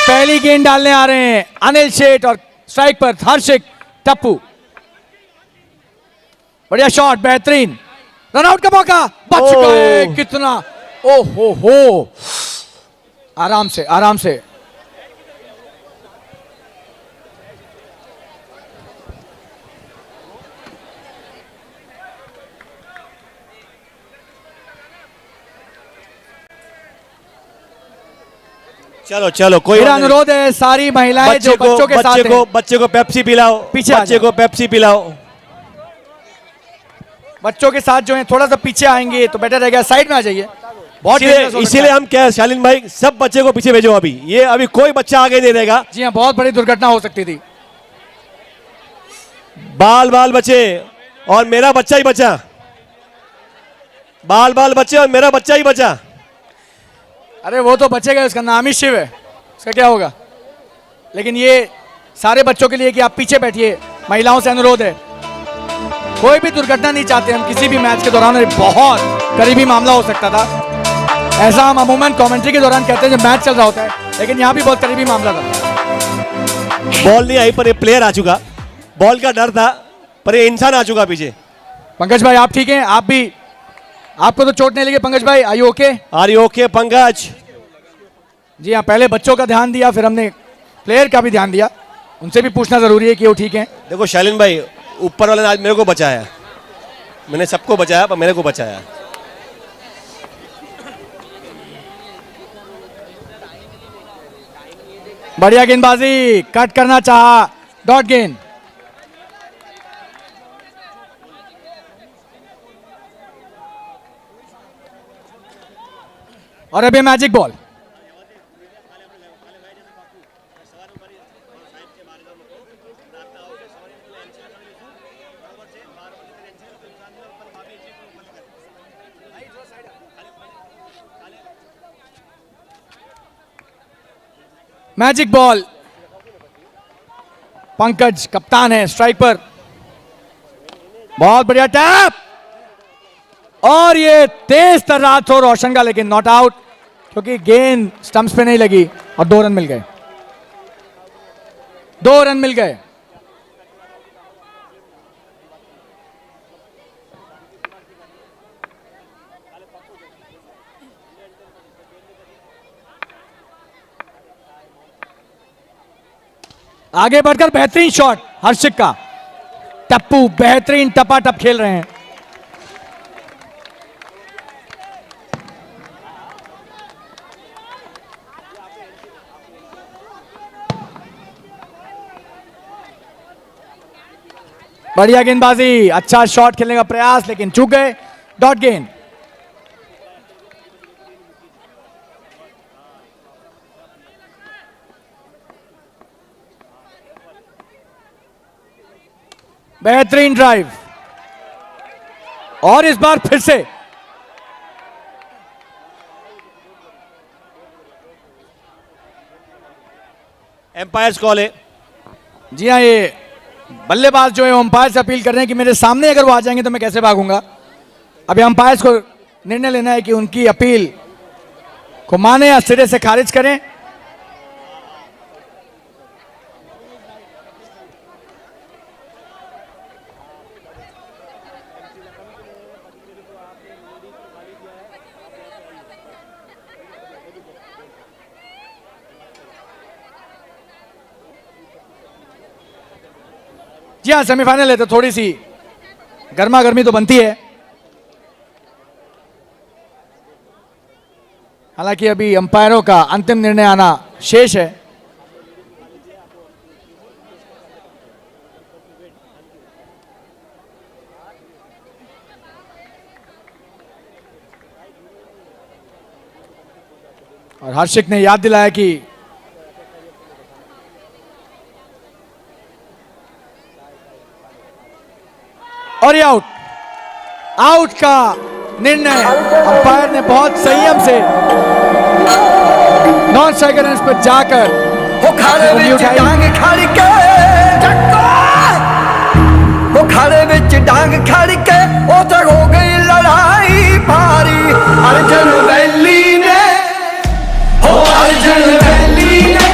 पहली गेंद डालने आ रहे हैं अनिल शेठ और स्ट्राइक पर हर्षिक टप्पू। बढ़िया शॉट, बेहतरीन रनआउट का मौका, बच गए। कितना, ओहो हो, आराम से आराम से। चलो चलो, कोई मेरा अनुरोध है सारी महिलाएं जो बच्चों के साथ हैं, बच्चे को पेप्सी पिलाओ, पीछे बच्चे को पेप्सी पिलाओ। बच्चों के साथ जो है थोड़ा सा पीछे आएंगे तो बेटर रहेगा। साइड में आ जाइए, बहुत इसीलिए हम क्या शालीन भाई, सब बच्चे को पीछे भेजो। अभी ये अभी कोई बच्चा आगे नहीं रहेगा। जी हाँ, बहुत बड़ी दुर्घटना हो सकती थी। बाल बाल बचे और मेरा बच्चा ही बचा, बाल बाल बचे और मेरा बच्चा ही बचा। अरे वो तो बचेगा, उसका नाम ही शिव है, उसका क्या होगा। लेकिन ये सारे बच्चों के लिए कि आप पीछे बैठिए, महिलाओं से अनुरोध है। कोई भी दुर्घटना नहीं चाहते हम किसी भी मैच के दौरान। बहुत करीबी मामला हो सकता था, ऐसा हम अमूमन कमेंट्री के दौरान कहते हैं जब मैच चल रहा होता है, लेकिन यहाँ भी बहुत करीबी मामला था। बॉल नहीं आई पर ये प्लेयर आ चुका, बॉल का डर था पर ये इंसान आ चुका पीछे। पंकज भाई आप ठीक हैं? आप भी, आपको तो चोट नहीं लगी पंकज भाई? Are you okay? Are you okay Pankaj? जी हाँ, पहले बच्चों का ध्यान दिया, फिर हमने प्लेयर का भी ध्यान दिया। उनसे भी पूछना जरूरी है कि वो ठीक है। देखो शालीन भाई, ऊपर वाले ने आज मेरे को बचाया, मैंने सबको बचाया पर मेरे को बचाया। बढ़िया गेंदबाजी, कट करना चाहा, डॉट गेंद। और अभी magic ball. Magic ball, Pankaj कप्तान है स्ट्राइक पर। बहुत बढ़िया टैप, और ये तेज तर रहा थ्रो रोशन का, लेकिन नॉट आउट क्योंकि गेंद स्टंप्स पे नहीं लगी और 2 रन मिल गए। 2 रन मिल गए। आगे बढ़कर बेहतरीन शॉट हर्षिक का। टप्पू बेहतरीन टपाटप खेल रहे हैं। बढ़िया गेंदबाजी, अच्छा शॉट खेलने का प्रयास, लेकिन चूक गए। डॉट गेंद। बेहतरीन ड्राइव, और इस बार फिर से एम्पायर्स कॉल है। जी हाँ, ये बल्लेबाज जो है अंपायर से अपील कर रहे हैं कि मेरे सामने अगर वो आ जाएंगे तो मैं कैसे भागूंगा। अभी अंपायर्स को निर्णय लेना है कि उनकी अपील को माने या सिरे से खारिज करें। जी हाँ, सेमीफाइनल है तो थोड़ी सी गर्मा गर्मी तो बनती है। हालांकि अभी अंपायरों का अंतिम निर्णय आना शेष है। और हर्षिक ने याद दिलाया कि और ये आउट, आउट का निर्णय अंपायर ने बहुत संयम से नॉन स्ट्राइकर रन पर जाकर वो खाले विच डांग खड़ के वो खाले विच डांग खड़ के वो तो हो गई लड़ाई भारी। अर्जुन वैली ने, हो अर्जुन वैली ने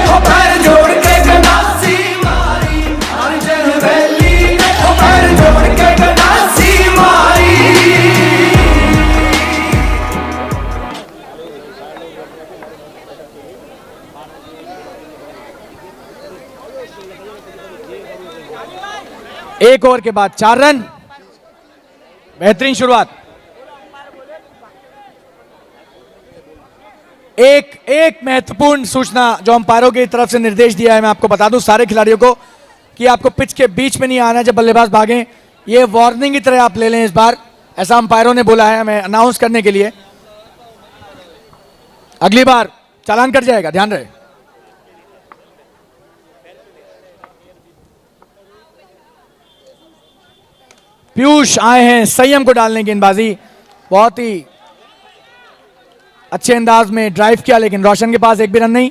एक ओवर के बाद 4 रन, बेहतरीन शुरुआत। एक महत्वपूर्ण सूचना जो अंपायरों की तरफ से निर्देश दिया है, मैं आपको बता दूं सारे खिलाड़ियों को कि आपको पिच के बीच में नहीं आना है जब बल्लेबाज भागें। ये वार्निंग की तरह आप ले लें इस बार, ऐसा अंपायरों ने बोला है हमें अनाउंस करने के लिए। अगली बार चालान कट जाएगा, ध्यान रहे। पीयूष आए हैं संयम को डालने गेंदबाजी, बहुत ही अच्छे अंदाज में ड्राइव किया, लेकिन रोशन के पास एक भी रन नहीं।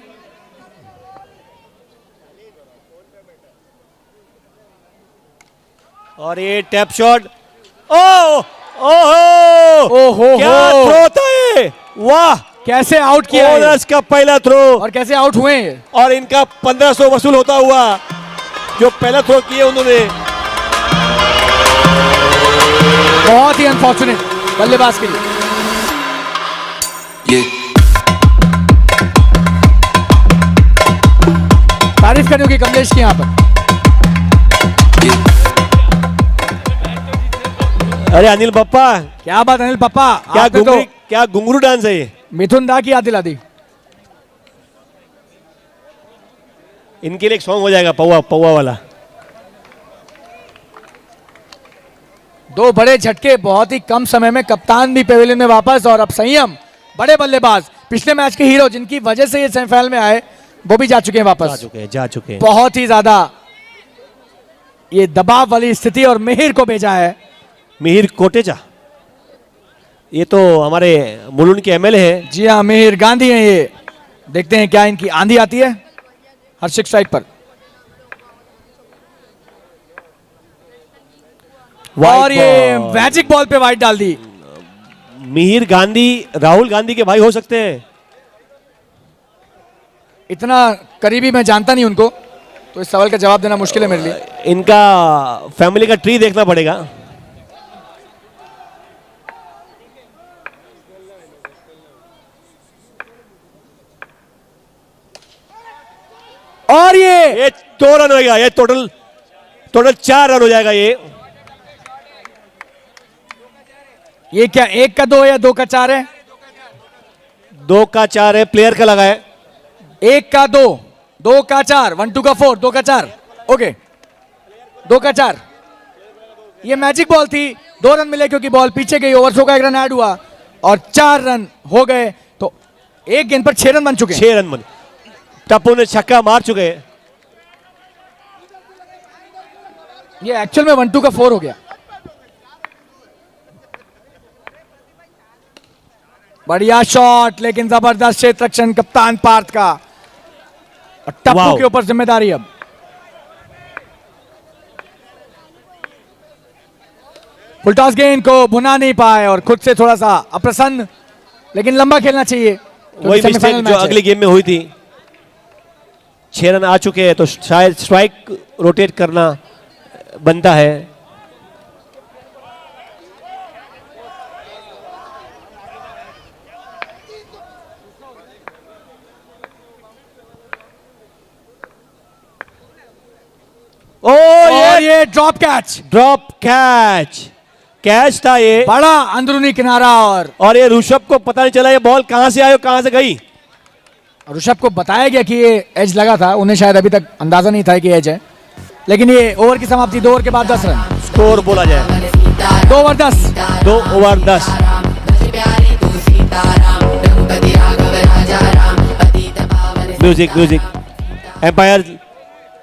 और ये टैप शॉट, ओहो क्या थ्रो था ये, वाह कैसे आउट किया है, बोनस का पहला थ्रो, और कैसे आउट हुए हैं। और इनका 1500 वसूल होता हुआ जो पहला थ्रो किए उन्होंने। बहुत ही अनफॉर्चुनेट बल्लेबाज के लिए। तारीफ करनी होगी कमलेश की यहाँ पर। अरे अनिल पप्पा, क्या बात अनिल पापा, क्या घुंघरू डांस है ये। मिथुन दा की याद दिला दी। इनके लिए एक सॉन्ग हो जाएगा, पौवा पौवा वाला। दो बड़े झटके बहुत ही कम समय में, कप्तान भी पेविलियन में वापस, और अब संयम बड़े बल्लेबाज पिछले मैच के हीरो जिनकी वजह से ये सेमीफाइनल में आए वो भी जा चुके हैं वापस। जा चुके हैं। बहुत ही ज्यादा ये दबाव वाली स्थिति, और मिहिर को भेजा है। मिहिर कोटेचा, ये तो हमारे मुलुंड के एमएलए हैं। जी हाँ, मिहिर गांधी हैं ये। देखते हैं क्या इनकी आंधी आती है हर्षिक स्ट्राइक पर। और ये मैजिक बॉल पे वाइड डाल दी। मिहिर गांधी राहुल गांधी के भाई हो सकते हैं। इतना करीबी मैं जानता नहीं उनको, तो इस सवाल का जवाब देना मुश्किल है मेरे लिए। इनका फैमिली का ट्री देखना पड़ेगा। और ये 2 रन होगा, ये टोटल 4 रन हो जाएगा। ये क्या 1 का 2 है या 2 का 4 है? 2 का 4 है, प्लेयर का लगा है। 1 का 2, 2 का 4, 1 2 का 4, 2 का 4, ओके 2 का 4। ये मैजिक बॉल थी, 2 रन मिले क्योंकि बॉल पीछे गई, ओवर थ्रो का 1 रन ऐड हुआ और 4 रन हो गए। तो एक गेंद पर 6 रन बन चुके हैं। 6 रन बने, टप्पू ने छक्का मार चुके हैं। ये एक्चुअल में 1 2 का 4 हो गया। बढ़िया शॉट, लेकिन जबरदस्त क्षेत्र रक्षण कप्तान पार्थ का, और टप्पू के ऊपर जिम्मेदारी अब। फुलटॉस गेंद को भुना नहीं पाए और खुद से थोड़ा सा अप्रसन्न, लेकिन लंबा खेलना चाहिए। वही मिस्टेक जो अगली गेम में हुई थी। 6 रन आ चुके हैं तो शायद स्ट्राइक रोटेट करना बनता है। ये ड्रॉप कैच, कैच था ये, बड़ा अंदरूनी किनारा, और ये ऋषभ को पता नहीं चला ये बॉल कहां से आई और कहां से गई। ऋषभ को बताया गया कि ये एज लगा था, उन्हें शायद अभी तक अंदाजा नहीं था कि एज है, लेकिन ये ओवर की समाप्ति, 2 ओवर के बाद 10 रन स्कोर बोला जाए। 2 over 10, 2 over 10। Music umpire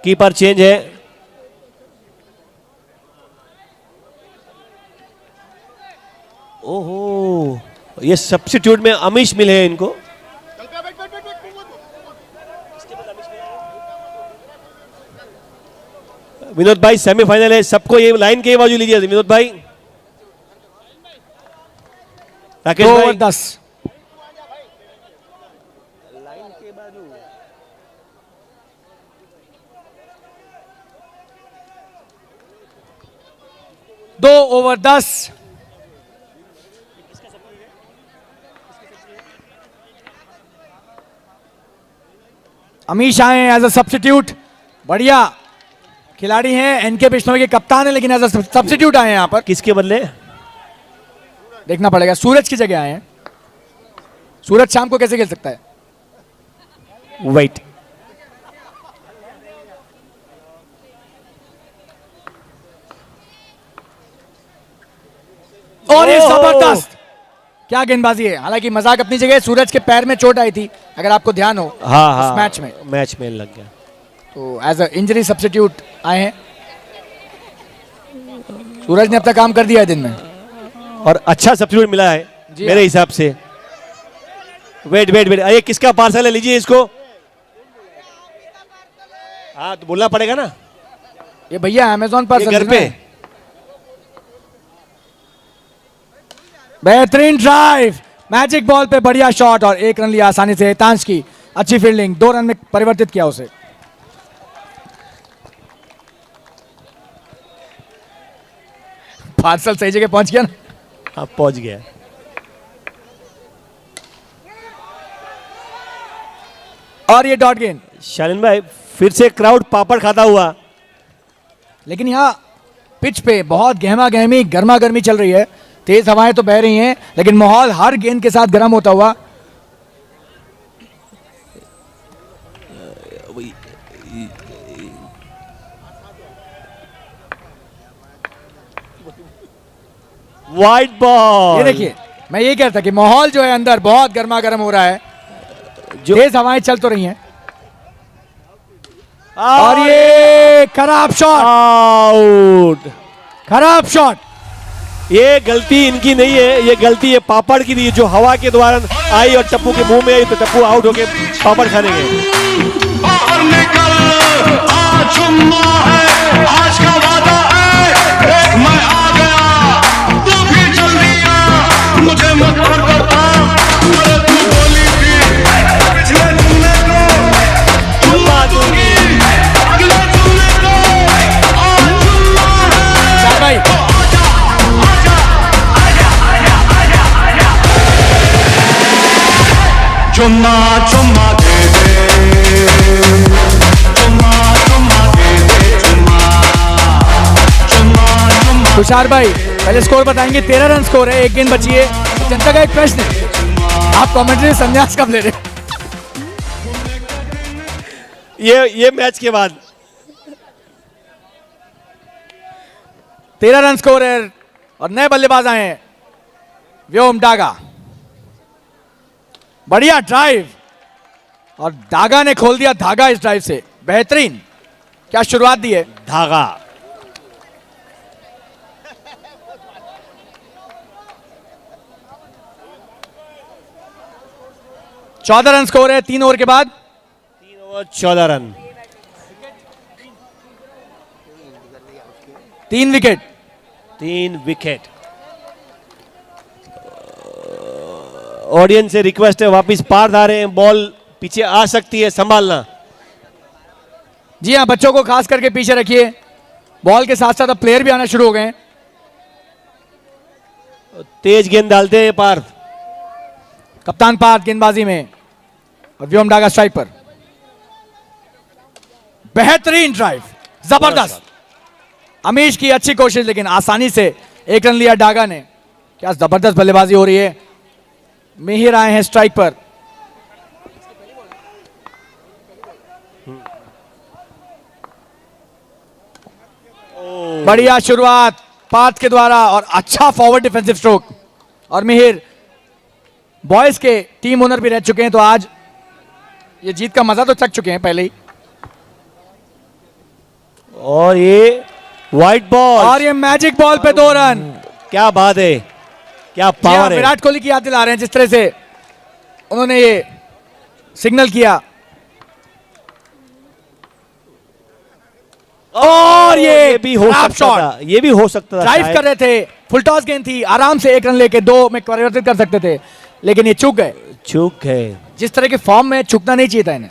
keeper change है। ओहो, ये सब्स्टिट्यूट में अमीश मिले हैं इनको। विनोद भाई सेमीफाइनल है, सबको ये लाइन के बाजू लीजिए विनोद भाई। राकेश 2 भाई ओवर 10, दो ओवर 10। अमीश आए एज अ सब्स्टिट्यूट, बढ़िया खिलाड़ी हैं एनके बिश्नोई के कप्तान है, लेकिन एज अ सब्स्टिट्यूट आए हैं यहाँ पर। किसके बदले? देखना पड़ेगा, सूरज की जगह आए हैं। सूरज शाम को कैसे खेल सकता है? वेट। और ये जबरदस्त, क्या गेंदबाजी है। हालांकि मजाक अपनी जगह, सूरज के पैर में चोट आई थी अगर आपको ध्यान हो। हाँ हाँ, मैच में लग गया। तो एज अ इंजरी सब्स्टिट्यूट आए हैं। सूरज ने अपना काम कर दिया है दिन में, और अच्छा सब्स्टिट्यूट मिला है मेरे हिसाब से। वेट वेट वेट, अरे किसका पार्सल है, लीजिए इसको। हाँ तो बोलना पड़ेगा ना। ये भैया अमेजोन पर घर पे। बेहतरीन ड्राइव, मैजिक बॉल पे बढ़िया शॉट, और 1 रन लिया आसानी से। हितांश की अच्छी फील्डिंग, 2 रन में परिवर्तित किया उसे। पार्सल सही जगह पहुंच गया ना। हाँ पहुंच गया। और ये डॉट गेंद। शालिन भाई फिर से क्राउड पापड़ खाता हुआ। लेकिन यहाँ पिच पे बहुत गहमा गहमी गर्मा गर्मी चल रही है, तेज हवाएं तो बह रही हैं, लेकिन माहौल हर गेंद के साथ गर्म होता हुआ। Wide ball. ये देखिए, मैं ये कहता कि माहौल जो है अंदर बहुत गर्मा गर्म हो रहा है, तेज हवाएं चल तो रही हैं। और ये खराब शॉट, आउट। खराब शॉट। ये गलती इनकी नहीं है, ये गलती है पापड़ की थी, जो हवा के द्वारा आई और टप्पू के मुंह में आई, तो टप्पू आउट होके पापड़ खाने गए। बाहर निकल, आज जुम्मा है, आज का वादा है, मैं आ गया, तू भी जल्दी आ, मुझे मत करता, अरे तू बोली थी पिछले जुम्मे को जुम्मा दूंगी, अगले जुम्मे को आज जुम्मा है। भाई चुम्मा चुम्मा दे दे, चुम्मा चुम्मा दे दे, चुम्मा चुम्मा चुम्मा। तुषार भाई पहले स्कोर बताएंगे। 13 रन स्कोर है, 1 गेंद बची है। जनता का एक प्रश्न है, आप कमेंट्री संन्यास कब ले रहे? ये मैच के बाद 13 रन स्कोर है और नए बल्लेबाज आए हैं, व्योम डागा। बढ़िया ड्राइव, और डागा ने खोल दिया धागा इस ड्राइव से। बेहतरीन, क्या शुरुआत दी है। धागा। चौदह रन स्कोर है 3 ओवर के बाद। 3 over 14 run, 3 wicket. 3 wicket. Audience से रिक्वेस्ट है, वापिस पार धारे हैं, बॉल पीछे आ सकती है, संभालना। जी हाँ, बच्चों को खास करके पीछे रखिए। बॉल के साथ साथ अब प्लेयर भी आना शुरू हो गए हैं। तेज गेंद डालते हैं पार। कप्तान पार्थ गेंदबाजी में, और व्योम डागा स्ट्राइक पर। बेहतरीन ड्राइव, जबरदस्त। अमीश की अच्छी कोशिश, लेकिन आसानी से 1 रन लिया डागा ने। क्या जबरदस्त बल्लेबाजी हो रही है। मिहिर आए हैं स्ट्राइक पर। बढ़िया शुरुआत पार्थ के द्वारा, और अच्छा फॉरवर्ड डिफेंसिव स्ट्रोक। और मिहिर बॉयज के टीम ओनर भी रह चुके हैं, तो आज ये जीत का मजा तो चख चुके हैं पहले ही। और ये वाइट बॉल, और ये मैजिक बॉल पे 2 रन। क्या बात है, क्या पावर है। विराट कोहली की याद दिला रहे हैं, जिस तरह से उन्होंने ये सिग्नल किया। और ये भी हो सकता था, ये भी हो सकता था। ड्राइव कर रहे थे, फुल टॉस गेंद थी, आराम से 1 रन लेके 2 में परिवर्तित कर सकते थे, लेकिन ये चूक गए। चूक है। जिस तरह के फॉर्म में चूकना नहीं चाहिए था इन्हें।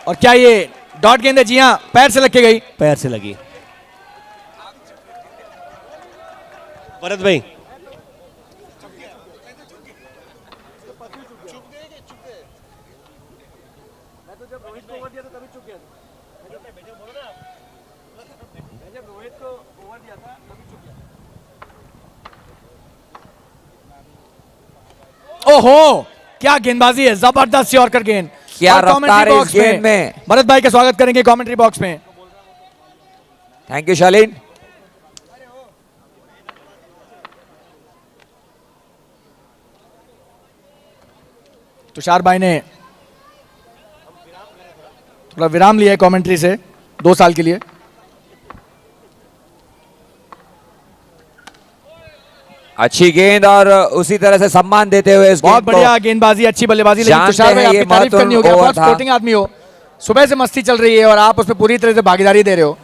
और क्या ये डॉट गेंद है? जी हाँ, पैर से लग के गई। पैर से लगी। भरत भाई ओहो, क्या गेंदबाजी है, जबरदस्त यॉर्कर गेंद। क्या और रफ्तार कमेंट्री है इस बॉक्स गेंद में। भरत भाई का स्वागत करेंगे कमेंट्री बॉक्स में। थैंक यू शालीन। तुषार भाई ने थोड़ा विराम लिया है कमेंट्री से 2 साल के लिए। अच्छी गेंद और उसी तरह से सम्मान देते हुए इस बहुत गेंद को बढ़िया गेंदबाजी, अच्छी बल्लेबाजी। लेकिन जानते तुषार भाई, हैं ये आपकी तारीफ करनी होगी, आप महत्वपूर्ण बहुत ओवर था। स्पोर्टिंग आदमी हो, सुबह से मस्ती चल रही है और आप उसमें पूरी तरह से भागीदारी दे रहे हो।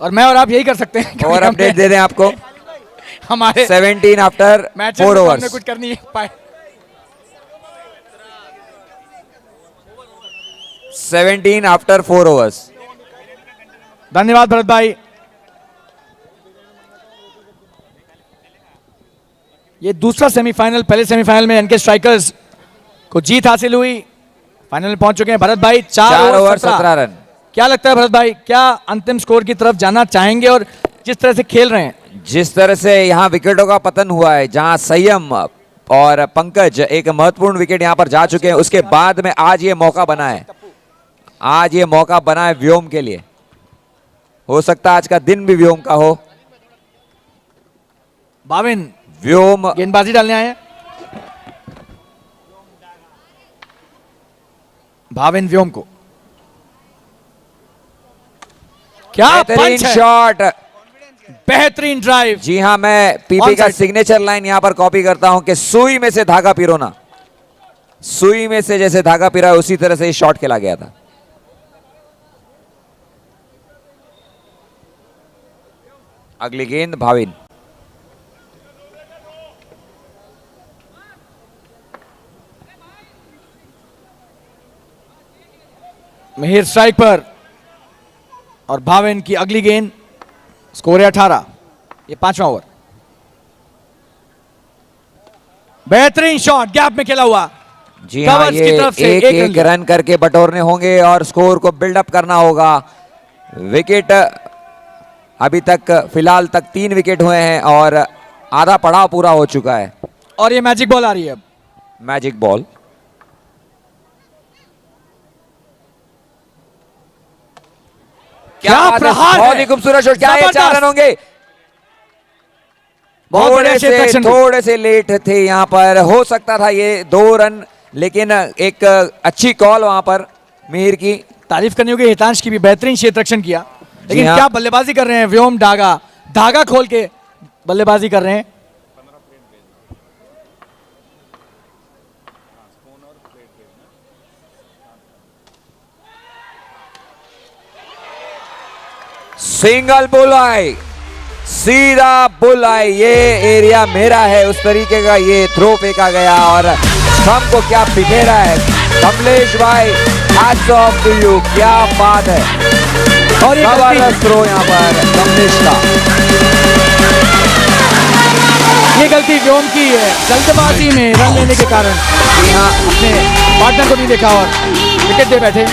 और मैं और आप यही कर सकते हैं और अपडेट दे दें आपको। हमारे 17 आफ्टर मैच 4 में ओवर्स। कुछ कर नहीं पाए। 17 आफ्टर 4 ओवर्स। धन्यवाद भरत भाई। ये दूसरा सेमीफाइनल, पहले सेमीफाइनल में एनके स्ट्राइकर्स को जीत हासिल हुई, फाइनल में पहुंच चुके हैं भरत भाई। 4 ओवर 17 रन। क्या लगता है भरत भाई, क्या अंतिम स्कोर की तरफ जाना चाहेंगे? और जिस तरह से खेल रहे हैं, जिस तरह से यहाँ विकेटों का पतन हुआ है, जहां संयम और पंकज एक महत्वपूर्ण विकेट यहां पर जा चुके हैं, उसके बाद में आज ये मौका बना है, आज ये मौका बना है व्योम के लिए। हो सकता है आज का दिन भी व्योम का हो। भाविन व्योम गेंदबाजी डालने आए हैं। भाविन व्योम को, क्या बेहतरीन पंच है, शॉट। बेहतरीन ड्राइव। जी हाँ, मैं पीपी On का side. सिग्नेचर लाइन यहां पर कॉपी करता हूं कि सुई में से धागा पिरोना। सुई में से जैसे धागा पिरा है उसी तरह से ये शॉट खेला गया था। अगली गेंद भाविन। मिहिर स्ट्राइक पर और भाविन की अगली गेंद। स्कोर है 18। ये 5वां ओवर। बेहतरीन शॉट, गैप में खेला हुआ। जी हाँ, कवर्स की ये तरफ से एक एक एक रन करके बटोरने होंगे और स्कोर को बिल्डअप करना होगा। विकेट अभी तक फिलहाल तक 3 विकेट हुए हैं और आधा पड़ाव पूरा हो चुका है। और ये मैजिक बॉल आ रही है अब। Magic ball. क्या बात है, प्रहार बहुत है। ही खूबसूरत शॉट। क्या ये 4 जबरदस्त। रन होंगे? बहुत बढ़िया क्षेत्ररक्षण। थोड़े से लेट थे यहाँ पर, हो सकता था ये 2 रन, लेकिन एक अच्छी कॉल वहां पर मिहिर की। तारीफ करनी होगी हितांश की भी, बेहतरीन क्षेत्ररक्षण किया। लेकिन हाँ। क्या बल्लेबाजी कर रहे हैं व्योम। धागा खोल के बल्लेबाजी कर रहे हैं। सिंगल बुल आई, सीधा बुल आई। ये एरिया मेरा है, उस तरीके का ये थ्रो फेंका गया और स्टंप को क्या बिखेरा है। कमलेश भाई, हैट्स ऑफ टू यू, क्या बात है। और ये जबरदस्त थ्रो यहाँ पर कमलेश का। गलती व्योम की है, जल्दबाजी में रन लेने के कारण जी हाँ, अपने पार्टनर को नहीं देखा और विकेट दे बैठे।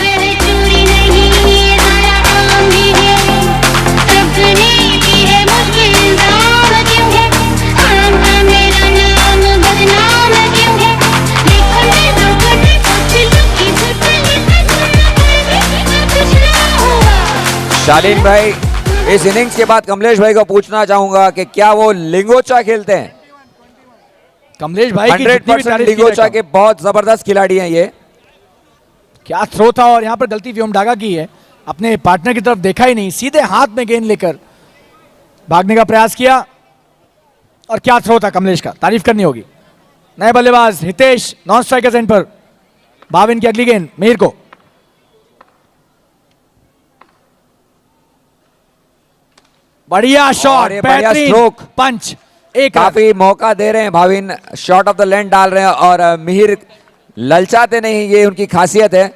शालीन भाई, इस इनिंग्स के बाद कमलेश भाई को पूछना चाहूंगा कि क्या वो लिंगोचा खेलते हैं? कमलेश भाई की जितनी भी 100% तारीफ की लिंगोचा है, के बहुत जबरदस्त खिलाड़ी हैं ये। क्या थ्रो था और यहाँ पर गलती व्योम डागा की है। अपने पार्टनर की तरफ देखा ही नहीं, सीधे हाथ में गेंद लेकर भागने का प्रयास किया। और क्या थ्रो था कमलेश का, तारीफ करनी होगी। नए बल्लेबाज हितेश नॉन स्ट्राइकर एंड पर। भाविन की अगली गेंद मिहिर को। बढ़िया शॉट, ये बढ़िया बेहतरीन स्ट्रोक। पंच। एक रन। काफी मौका दे रहे हैं Bhavin, short of the length डाल रहे हैं और मिहिर ललचाते नहीं, ये उनकी खासियत है।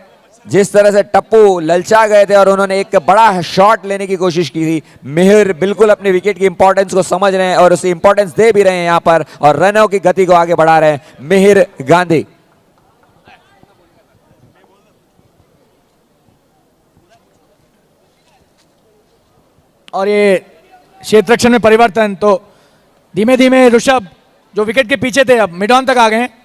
जिस तरह से टप्पू ललचा गए थे और उन्होंने एक बड़ा शॉट लेने की कोशिश की थी, मिहिर बिल्कुल अपने विकेट की इंपॉर्टेंस को समझ रहे हैं और उसे इंपॉर्टेंस दे भी रहे हैं यहाँ पर और रनों की गति को आगे बढ़ा रहे हैं मिहिर गांधी। और ये क्षेत्ररक्षण में परिवर्तन, तो धीमे धीमे ऋषभ जो विकेट के पीछे थे अब मिड ऑन तक आ गए हैं।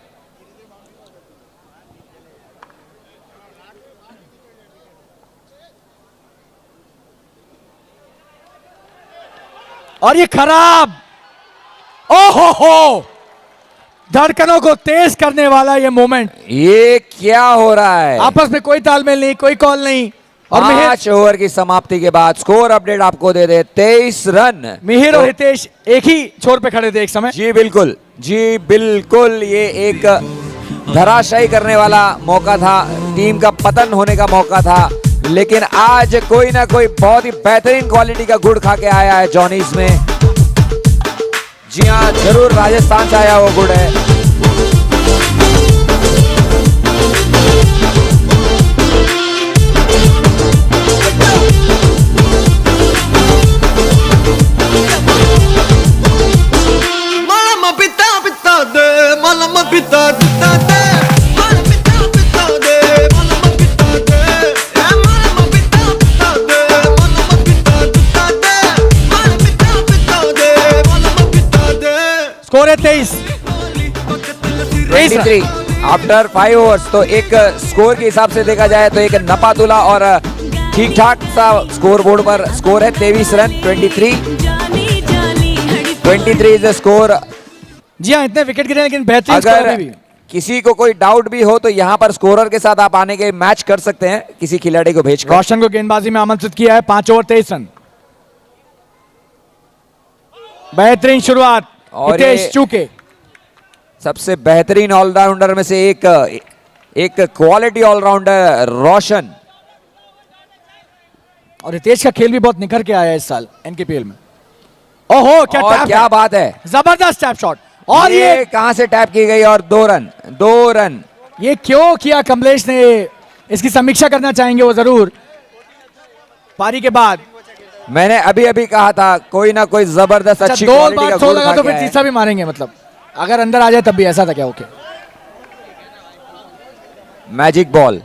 और ये खराब, ओहो हो, धड़कनों को तेज करने वाला ये मोमेंट। ये क्या हो रहा है? आपस में कोई तालमेल नहीं, कोई कॉल नहीं। और 5 ओवर की समाप्ति के बाद स्कोर अपडेट आपको दे दे 23 रन। मिहिर और हितेश एक ही छोर पे खड़े थे एक समय। जी बिल्कुल, जी बिल्कुल, ये एक धराशायी करने वाला मौका था, टीम का पतन होने का मौका था, लेकिन आज कोई ना कोई बहुत ही बेहतरीन क्वालिटी का गुड़ खा के आया है जॉनीज में। जी हाँ, जरूर राजस्थान से आया वो गुड़ है। स्कोर है 23 आफ्टर 5 ओवर्स। तो एक स्कोर के हिसाब से देखा जाए तो एक नपातुला और ठीक ठाक सा स्कोर बोर्ड पर स्कोर है 23 रन। 23 is the score. जी हाँ, इतने विकेट गिरे लेकिन बेहतरीन स्कोर अगर भी। किसी को कोई डाउट भी हो तो यहाँ पर स्कोरर के साथ आप आने के मैच कर सकते हैं किसी खिलाड़ी को भेजकर। रोशन को गेंदबाजी में आमंत्रित किया है। 5 ओवर 23 रन। बेहतरीन शुरुआत और हितेश चूके। सबसे बेहतरीन ऑलराउंडर में से एक क्वालिटी ऑलराउंडर रोशन। और हितेश का खेल भी बहुत निखर के आया है इस साल एनकेपीएल में। ओहो, क्या और टैप क्या है। बात है, जबरदस्त टैप शॉट। और ये कहां से टैप की गई और 2 रन। ये क्यों किया कमलेश ने, इसकी समीक्षा करना चाहेंगे वो जरूर पारी के बाद। मैंने अभी कहा था कोई ना कोई जबरदस्त अच्छी 2 क्वालिटी बार का 100 गोल लगा खा तो के फिर आया है। तीसरा भी मारेंगे, मतलब अगर अंदर आ जाए तब भी। ऐसा था क्या? Okay, magic ball.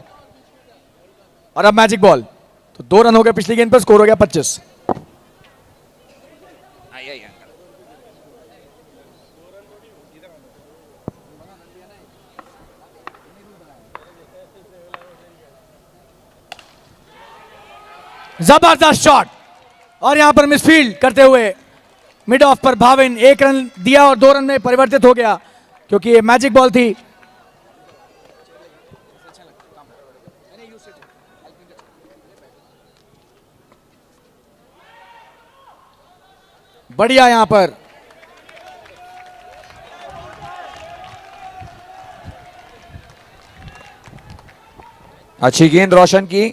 और अब मैजिक बॉल। तो 2 रन हो गए पिछली गेंद पर, स्कोर हो गया 25। जबरदस्त शॉट और यहां पर मिसफील्ड करते हुए मिड ऑफ पर भाविन 1 रन दिया और 2 रन में परिवर्तित हो गया क्योंकि ये मैजिक बॉल थी। बढ़िया यहां पर अच्छी गेंद रोशन की।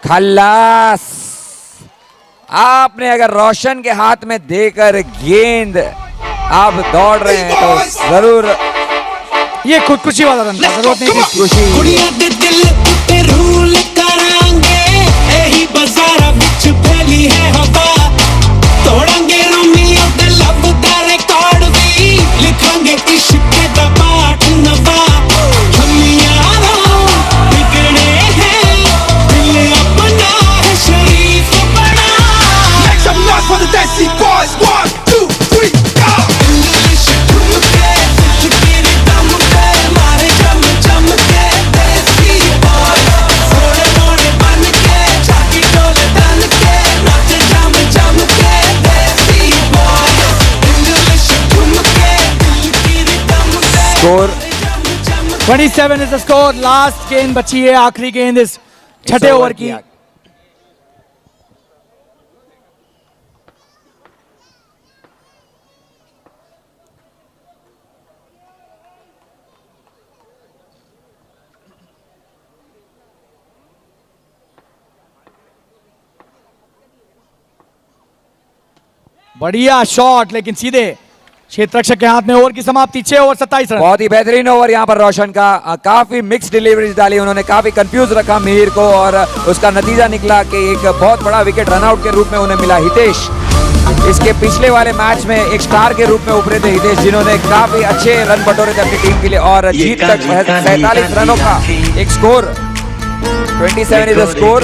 खल्लास। आपने अगर रोशन के हाथ में देकर गेंद आप दौड़ रहे हैं तो जरूर ये खुदकुशी वाला रन था, जरूरत नहीं थी। खुशी। कुड़ियां दे दिल ते रूल करांगे, एही बाजारा विच फैली है हवा, तोड़ांगे रोमियो दे लब दा रिकॉर्ड भी, लिखांगे इश्क दा पाठ नवा, हम यारों बिगड़े हैं, दिल अपना है शरीफ बना। Make some noise for the Desi Boys. 1, 2, 3, go! English ठुमके जिगरी दम पे मारे जम जम के देसी बॉय, सोने मोने बन के झाकी टोले तन के नाचे जम जम के देसी बॉय, इंग्लिश ठुमके जिगरी दम पे score 27 is the score. Last गेंद बची है, आखिरी गेंद इस छठे ओवर की। बढ़िया शॉट, लेकिन सीधे क्षेत्ररक्षक के हाथ में। ओवर की समाप्ति 6 ओवर 27 रन। बहुत ही बेहतरीन ओवर यहाँ पर रोशन का। काफी मिक्स डिलीवरीज डाली उन्होंने, काफी कंफ्यूज रखा मिहिर को और उसका नतीजा निकला कि एक बहुत बड़ा विकेट रनआउट के रूप में उन्हें मिला। हितेश इसके पिछले वाले मैच में एक स्टार के रूप में उभरे थे हितेश, जिन्होंने काफी अच्छे रन बटोरे थे अपनी टीम के लिए और जीत तक 47 रनों का एक स्कोर, 27 इज द स्कोर।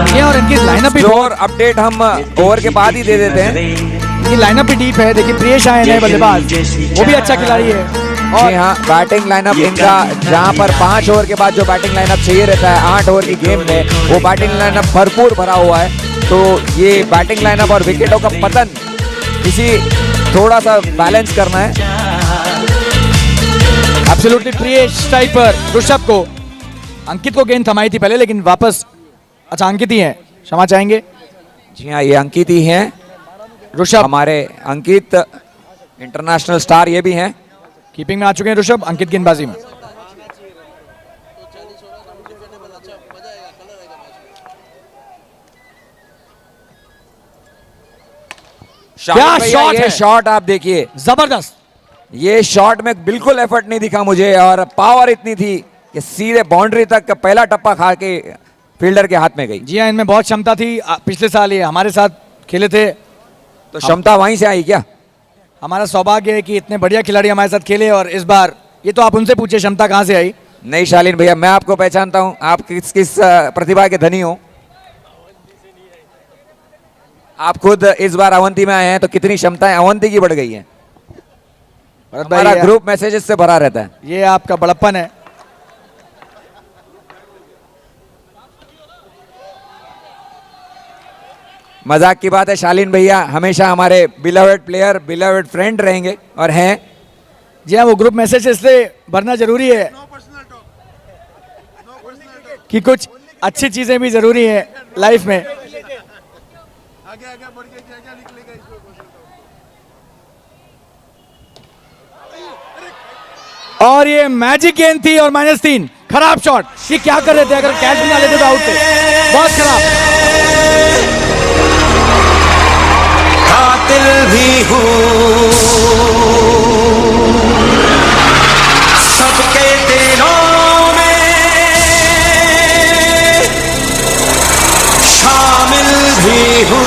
ये और इनकी लाइनअप भी स्कोर अपडेट हम ओवर के बाद ही दे देते हैं। इनकी लाइनअप भी डीप है। देखिए प्रियेश आए नए बल्लेबाज, वो भी अच्छा खिलाड़ी है। जी हाँ, बैटिंग लाइनअप इनका जहां पर 5 ओवर के बाद जो बैटिंग लाइनअप चाहिए रहता है 8 ओवर की गेम में, वो बैटिंग लाइनअप भरपूर भरा हुआ है। तो ये बैटिंग लाइनअप और विकेटों का पतन इसी थोड़ा सा बैलेंस करना है। एब्सोल्युटली प्रियेश स्ट्राइक पर ऋषभ को, अंकित को गेंद थमाई थी पहले लेकिन वापस, अच्छा अंकित ही है, क्षमा चाहेंगे। जी हाँ, ये अंकित ही हैं, ऋषभ हमारे अंकित इंटरनेशनल स्टार ये भी हैं। कीपिंग में आ चुके हैं ऋषभ, अंकित गेंदबाजी में। क्या शॉट है! शॉट आप देखिए, जबरदस्त। ये शॉट में बिल्कुल एफर्ट नहीं दिखा मुझे और पावर इतनी थी कि सीधे बाउंड्री तक पहला टप्पा खा के फील्डर के हाथ में गई। जी हाँ, इनमें बहुत क्षमता थी। पिछले साल ये हमारे साथ खेले थे, तो क्षमता वहीं से आई क्या? हमारा सौभाग्य है कि इतने बढ़िया खिलाड़ी हमारे साथ खेले और इस बार ये तो आप उनसे पूछे क्षमता कहाँ से आई। नहीं शालीन भैया, मैं आपको पहचानता हूँ, आप किस किस प्रतिभा के धनी हो। आप खुद इस बार अवंती में आए हैं तो कितनी क्षमताएं अवंती की बढ़ गई हैं। हमारा ग्रुप मैसेजेस से भरा रहता है। ये आपका बड़प्पन है। मजाक की बात है, शालीन भैया हमेशा हमारे बिलवेड प्लेयर, बिलवेड फ्रेंड रहेंगे और हैं। जी हाँ, वो ग्रुप मैसेज इसलिए भरना जरूरी है कि कुछ अच्छी चीजें भी जरूरी है लाइफ में। और ये मैजिक गेंद थी और -3, खराब शॉट। ये क्या कर रहे थे, अगर कैच भी ना लेते तो आउट थे। बहुत खराब। कातिल भी हूँ सबके दिलों में, शामिल भी हूँ।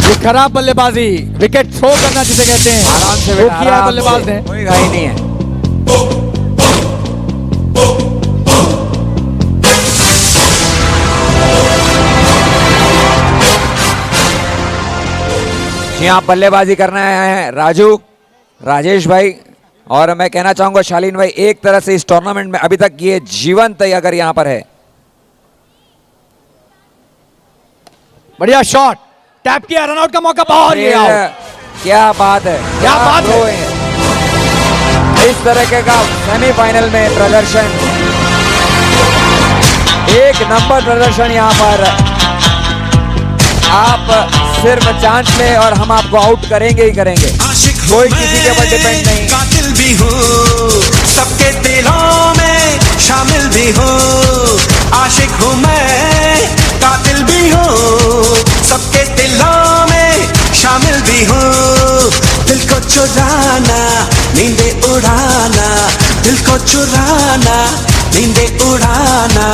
ये खराब बल्लेबाजी, विकेट थ्रो करना जिसे कहते हैं, आराम से वो बेटा, किया है आराम बल्लेबाज से, ने। कोई घाई नहीं है। यहाँ बल्लेबाजी करना है राजेश भाई, और मैं कहना चाहूंगा शालीन भाई, एक तरह से इस टूर्नामेंट में अभी तक ये जीवंत अगर यहाँ पर है। बढ़िया शॉट, टैप किया, रनआउट का मौका, बहुत ये आउट। क्या बात है, क्या बात है। throw है। इस तरह का सेमीफाइनल में प्रदर्शन, एक नंबर प्रदर्शन यहाँ पर। आप सिर्फ चांस ले और हम आपको आउट करेंगे ही करेंगे, कोई किसी के ऊपर डिपेंड नहीं। कातिल भी हूँ सबके दिलों में, शामिल भी हूँ, आशिक हूँ मैं, कातिल भी हूँ सबके दिलों में, शामिल भी हूँ। दिल को चुराना, नींदे उड़ाना, दिल को चुराना, नींदे उड़ाना,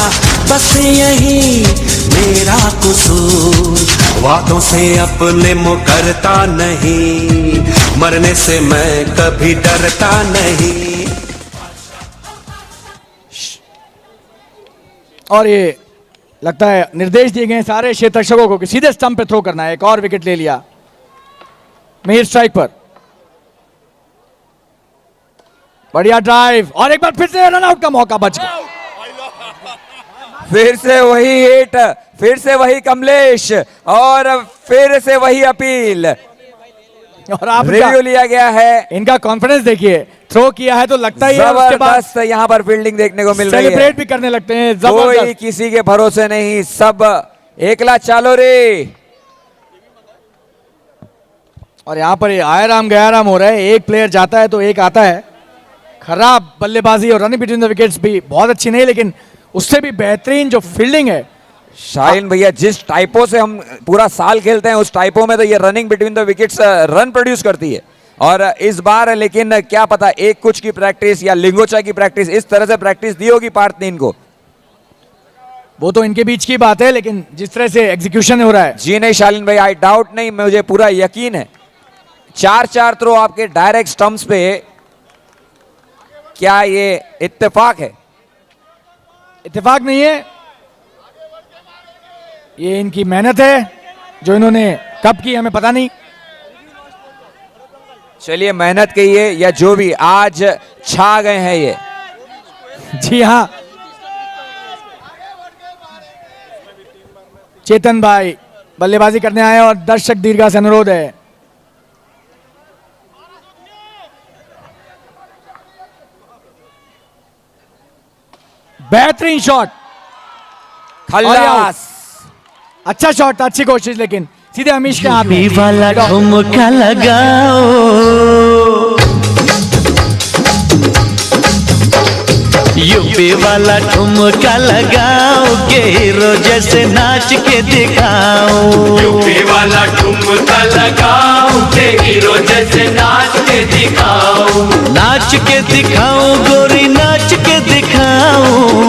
बस यही मेरा कसूर। वादों से अपने मुकरता नहीं, मरने से मैं कभी डरता नहीं। और ये लगता है निर्देश दिए गए सारे क्षेत्ररक्षकों को कि सीधे स्टंप पे थ्रो करना है। एक और विकेट ले लिया मिहिर स्ट्राइक पर। बढ़िया ड्राइव और एक बार फिर से रनआउट का मौका, बच गया। फिर से वही हिट, फिर से वही कमलेश और फिर से वही अपील, और आप रिव्यू लिया गया है। इनका कॉन्फिडेंस देखिए, थ्रो किया है तो लगता ही है उसके बाद जबरदस्त यहाँ पर फील्डिंग देखने को मिल रही है। सेलिब्रेट भी करने लगते हैं। कोई जबरदस्त। किसी के भरोसे नहीं, सब एकला चालो रे। और यहाँ पर आया राम गया राम हो रहा है, एक प्लेयर जाता है तो एक आता है। खराब बल्लेबाजी और रनिंग बिटवीन द विकेट्स भी बहुत अच्छी नहीं, लेकिन उससे भी बेहतरीन जो फील्डिंग है। शाहीन भैया, जिस टाइपों से हम पूरा साल खेलते हैं उस टाइपों में तो ये running between the wickets run produce करती है। और इस बार लेकिन क्या पता एक कुछ की प्रैक्टिस या लिंगोचा की प्रैक्टिस, इस तरह से प्रैक्टिस दी होगी पार्थ 3 को। वो तो इनके बीच की बात है, लेकिन जिस तरह से एग्जीक्यूशन हो रहा है, जी नहीं शालीन भाई, आई डाउट नहीं, मुझे पूरा यकीन है। 4-4 थ्रो आपके डायरेक्ट स्टंप्स पे, क्या ये इत्तेफाक है? इत्तेफाक नहीं है, ये इनकी मेहनत है जो इन्होंने कब की हमें पता नहीं। चलिए मेहनत कहिए या जो भी, आज छा गए हैं ये। जी हाँ, चेतन भाई बल्लेबाजी करने आए और दर्शक दीर्घा से अनुरोध है। बेहतरीन शॉट, खल्लास। अच्छा शॉट था, अच्छी कोशिश, लेकिन सीधे अमीश के हाथ में। यूपी वाला ठुमका लगाओ, यूपी वाला ठुमका लगाओ, के हीरो जैसे नाच के दिखाओ। यूपी वाला ठुमका लगाओ, के हीरो जैसे नाच के दिखाओ। नाच के दिखाओ गोरी, नाच के दिखाओ,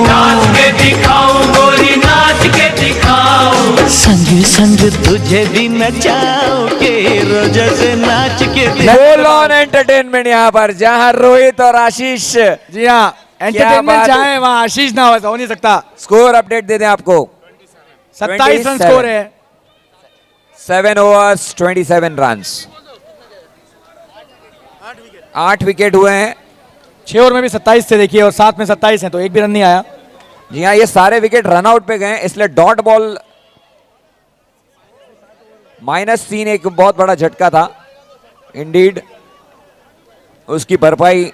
नाच के दिखाओ गोरी, नाच के दिखाओ। संग संग तुझे भी नचाओ, के हीरो जैसे नाच के फुल दिखाओ। ऑन एंटरटेनमेंट यहाँ पर, जहां रोहित और आशीष। जी हाँ, एंटरटेनमेंट बात है। चाहे वहां आशीष ना हो नहीं सकता। स्कोर अपडेट दे दें आपको। 27 रन 27 स्कोर है। 7 overs 27 रन्स, 8 विकेट हुए हैं। 6 ओवर में भी 27 थे देखिए, और 7 में 27 हैं, तो एक भी रन नहीं आया। जी हाँ, ये सारे विकेट रन आउट पे गए, इसलिए डॉट बॉल -3 एक बहुत बड़ा झटका था इंडीड, उसकी भरपाई।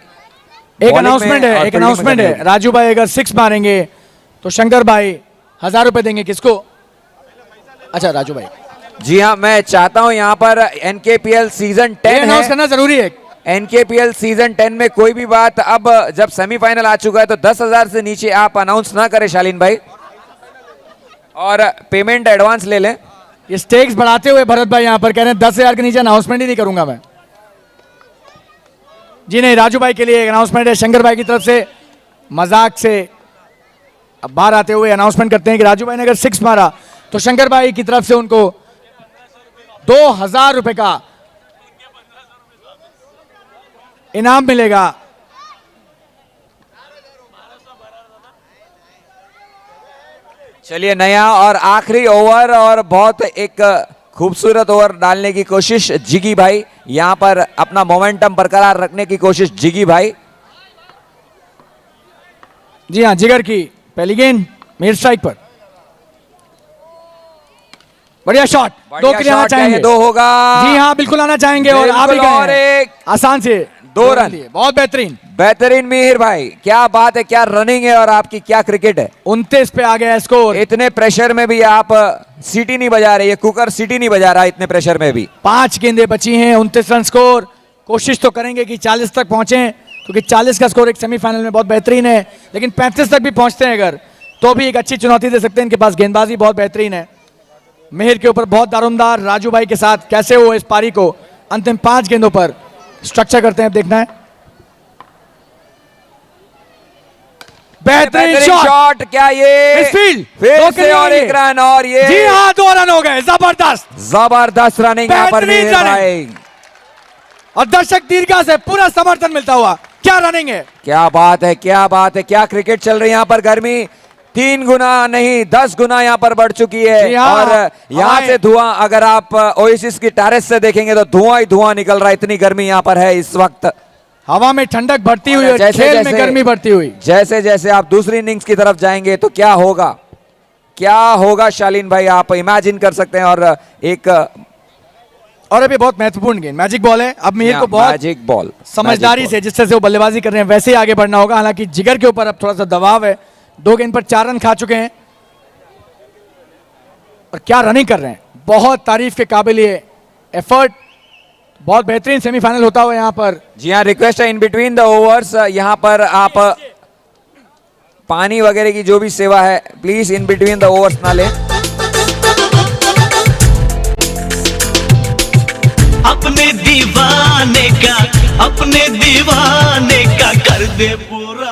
एक bowling अनाउंसमेंट में और है, एक fielding में अनाउंसमेंट करनी है। होगी। राजू भाई अगर 6 मारेंगे तो शंकर भाई 1000 रुपए देंगे। किसको? अच्छा राजू भाई, जी हाँ, मैं चाहता हूं यहाँ पर NKPL सीजन 10 अनाउंस है। करना जरूरी है। NKPL सीजन 10 में कोई भी बात, अब जब सेमीफाइनल आ चुका है तो 10,000 से नीचे आप अनाउंस ना करें शालीन भाई, और पेमेंट एडवांस ले लें। ये स्टेक्स बढ़ाते हुए भरत भाई यहाँ पर कह रहे हैं 10,000 के नीचे अनाउंसमेंट ही नहीं करूंगा मैं। जी नहीं, राजू भाई के लिए एक अनाउंसमेंट है शंकर भाई की तरफ से। मजाक से अब बाहर आते हुए अनाउंसमेंट करते हैं कि राजू भाई ने अगर 6 मारा तो शंकर भाई की तरफ से उनको 2,000 रुपए का इनाम मिलेगा। चलिए, नया और आखिरी ओवर, और बहुत एक खूबसूरत ओवर डालने की कोशिश जिगी भाई, यहां पर अपना मोमेंटम बरकरार रखने की कोशिश जिगी भाई। जी हाँ, जिगर की पहली गेंद मिड स्ट्राइक पर, बढ़िया शॉट, 2 के लिए आना चाहेंगे। 2 होगा। जी हाँ, बिल्कुल आना चाहेंगे, और आ भी बिल्कुल, और गए एक आसान से 2 रन। लिए। बहुत बेहतरीन, बेहतरीन मिहिर भाई, क्या बात है, क्या रनिंग है और आपकी क्या क्रिकेट है। 29 पे आ गया स्कोर। इतने प्रेशर में भी आप सीटी नहीं बजा रहे, ये कुकर सीटी नहीं बजा रहा इतने प्रेशर में भी। 5 गेंदें बची हैं, 29 रन स्कोर। कोशिश तो करेंगे कि 40 तक पहुंचे, क्योंकि 40 का स्कोर एक सेमीफाइनल में बहुत बेहतरीन है, लेकिन 35 तक भी पहुंचते हैं अगर, तो भी एक अच्छी चुनौती दे सकते हैं। इनके पास गेंदबाजी बहुत बेहतरीन है। मिहिर के ऊपर बहुत दारोमदार, राजू भाई के साथ कैसे वो इस पारी को अंतिम 5 गेंदों पर स्ट्रक्चर करते हैं, अब देखना है। बेहतरीन शॉट, क्या ये मिसफील्ड, फिर 2 के से लिए और ये। एक रन, और ये जी हाँ, 2 रन हो गए, जबरदस्त जबरदस्त रनिंग यहाँ पर बेहतरीन मिहिर रनिंग। भाई। और दर्शक दीर्घा से पूरा समर्थन मिलता हुआ, क्या रनिंग है। क्या बात है, क्या बात है, क्या क्रिकेट चल रही है यहाँ पर। गर्मी 3 गुना नहीं 10 गुना यहाँ पर बढ़ चुकी जी है, हाँ, और यहाँ हवाएं। से धुआं, अगर आप ओएसिस की टेरेस से देखेंगे तो धुआं ही धुआं निकल रहा है, इतनी गर्मी यहाँ पर है इस वक्त। हवा में ठंडक बढ़ती हुई, खेल में गर्मी बढ़ती हुई। जैसे जैसे आप दूसरी इनिंग्स की तरफ जाएंगे तो क्या होगा, क्या होगा शालीन भाई, आप इमेजिन कर सकते हैं। और एक और अभी बहुत महत्वपूर्ण गेंद, मैजिक बॉल है। अब मिहिर को बहुत मैजिक बॉल, समझदारी से, जिस तरह से वो बल्लेबाजी कर रहे हैं वैसे ही आगे बढ़ना होगा। हालांकि जिगर के ऊपर अब थोड़ा सा दबाव है, 2 गेंद पर 4 रन खा चुके हैं, और क्या रनिंग कर रहे हैं, बहुत तारीफ के काबिल ये एफर्ट। बहुत बेहतरीन सेमीफाइनल होता हुआ यहाँ पर। जी हाँ, रिक्वेस्ट है इन बिटवीन द ओवर्स यहाँ पर आप पानी वगैरह की जो भी सेवा है please in between the overs ना लें। अब अपने दीवाने का कर दे पूरा।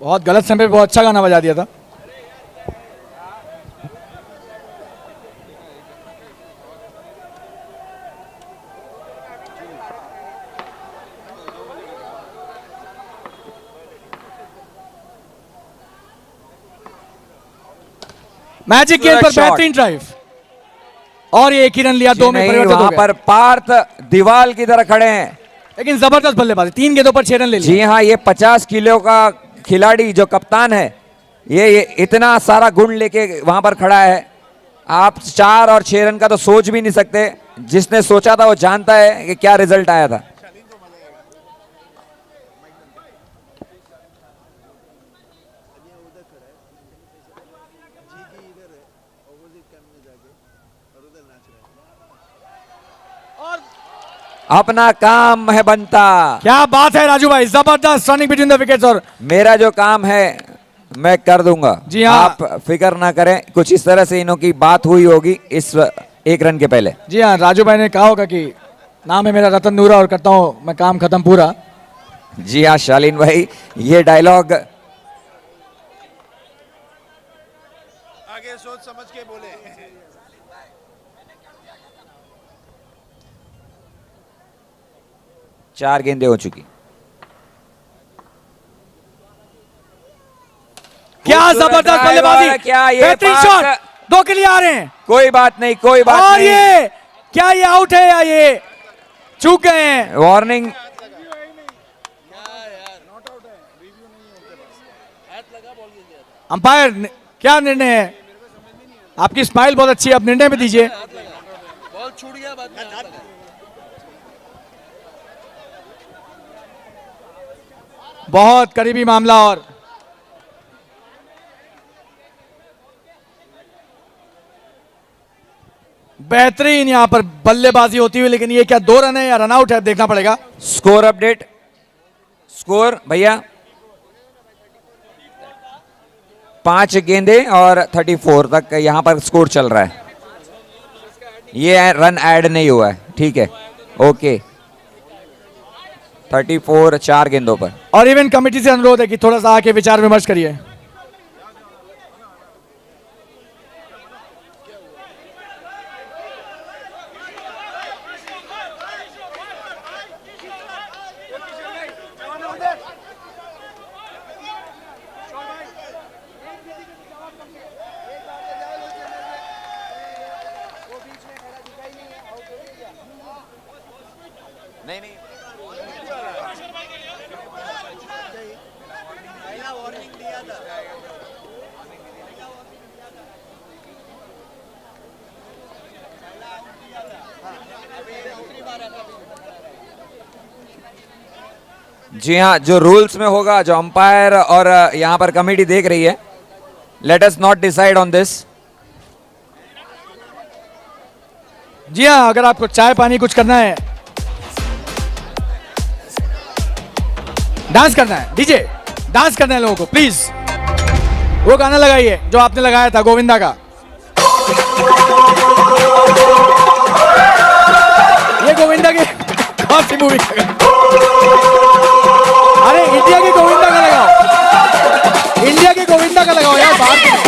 बहुत गलत समय पे बहुत अच्छा गाना बजा दिया था। मैजिक गेंद पर Shot. बेहतरीन ड्राइव और ये एक ही रन लिया, दो में नहीं, परिवर्तित हो वहां गया। पर पार्थ दीवाल की तरह खड़े हैं। लेकिन जबरदस्त बल्लेबाजी, 3 गेंदों पर 6 रन ले लिए। जी हाँ, ये 50 किलो का खिलाड़ी जो कप्तान है, ये इतना सारा गुण लेके वहां पर खड़ा है। आप 4 और 6 रन का तो सोच भी नहीं सकते। जिसने सोचा था वो जानता है कि क्या रिजल्ट आया था। अपना काम है बनता। क्या बात है राजू भाई, जबरदस्त रनिंग बिटवीन द विकेट्स। और मेरा जो काम है मैं कर दूंगा। जी हाँ। आप फिक्र ना करें। कुछ इस तरह से इन्हों की बात हुई होगी इस 1 रन के पहले। जी हाँ, राजू भाई ने कहा होगा कि नाम है मेरा रतन नूरा और करता हूं मैं काम खत्म पूरा। जी हाँ शालीन भाई, ये डायलॉग आगे सोच समझ के बोले। 4 गेंदें हो चुकी। क्या जबरदस्त बल्लेबाजी, क्या ये बेहतरीन पार्थ- शॉट, 2 के लिए आ रहे हैं। कोई बात नहीं, कोई बात और नहीं। ये क्या ये आउट है या ये चूक गए हैं? वार्निंग। अंपायर क्या निर्णय है? आपकी स्माइल बहुत अच्छी है, आप निर्णय भी दीजिए। बहुत करीबी मामला और बेहतरीन यहां पर बल्लेबाजी होती हुई, लेकिन ये क्या 2 रन है या रन आउट है, देखना पड़ेगा। Score update. स्कोर भैया 5 गेंदे और 34 तक यहां पर स्कोर चल रहा है। ये रन ऐड नहीं हुआ है, ठीक है, ओके। 34 4 गेंदों पर। और इवेंट कमेटी से अनुरोध है कि थोड़ा सा आके विचार विमर्श करिए। नहीं नहीं, जी हाँ, जो रूल्स में होगा, जो अंपायर और यहाँ पर कमेटी देख रही है, let us not decide on this. जी हाँ, अगर आपको चाय पानी कुछ करना है, डांस करना है, डीजे डांस करना है लोगों को, प्लीज वो गाना लगाइए जो आपने लगाया था गोविंदा का। ये गोविंदा के कौन सी मूवी का? अरे इंडिया के गोविंदा का लगाओ, इंडिया के गोविंदा का लगाओ यार, बाहर के नहीं।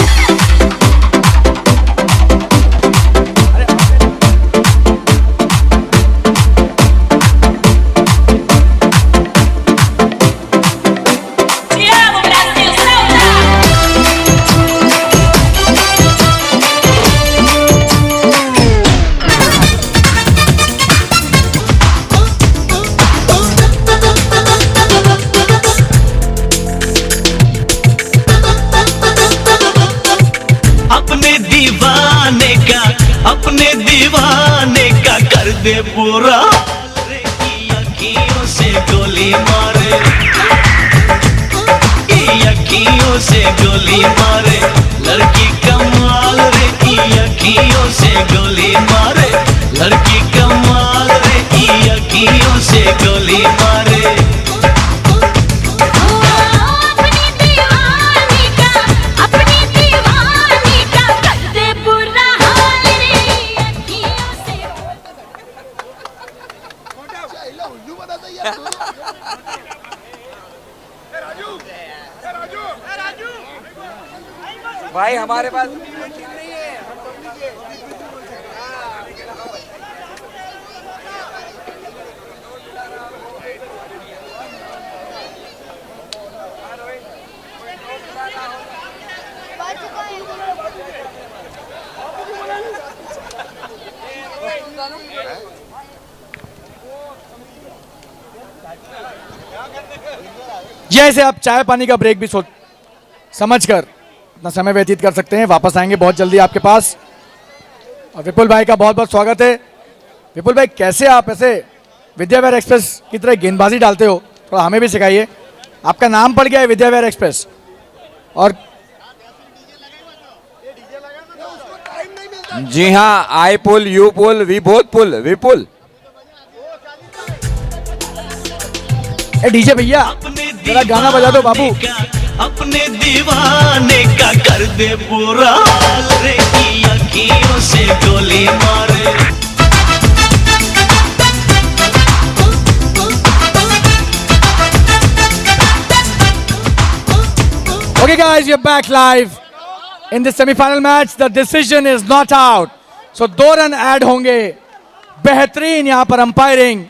अपने दीवाने का कर दे पूरा। रे की अखियों से गोली मारे, की अखियों से गोली मारे, लड़की कमाल रे की अखियों से गोली मारे, लड़की कमाल रे की अखियों से गोली मारे। भाई हमारे पास जैसे आप चाय पानी का ब्रेक भी सोच समझकर अपना समय व्यतीत कर सकते हैं। वापस आएंगे बहुत जल्दी आपके पास। और विपुल भाई का बहुत बहुत स्वागत है। विपुल भाई, कैसे आप ऐसे विद्याविहार एक्सप्रेस की तरह गेंदबाजी डालते हो, थोड़ा हमें भी सिखाइए। आपका नाम पड़ गया है विद्याविहार एक्सप्रेस। और जी हाँ, I pull, you pull, we both pull, Vipul. ए डीजे भैया, जरा गाना बजा दो बाबू। अपने दीवाने का कर दे बुरा हाल रे, की अखियों से गोली मारे। Okay guys, we're back live in the semi-final match. The decision is not out. So 2 run add होंगे। बेहतरीन यहां पर अंपायरिंग।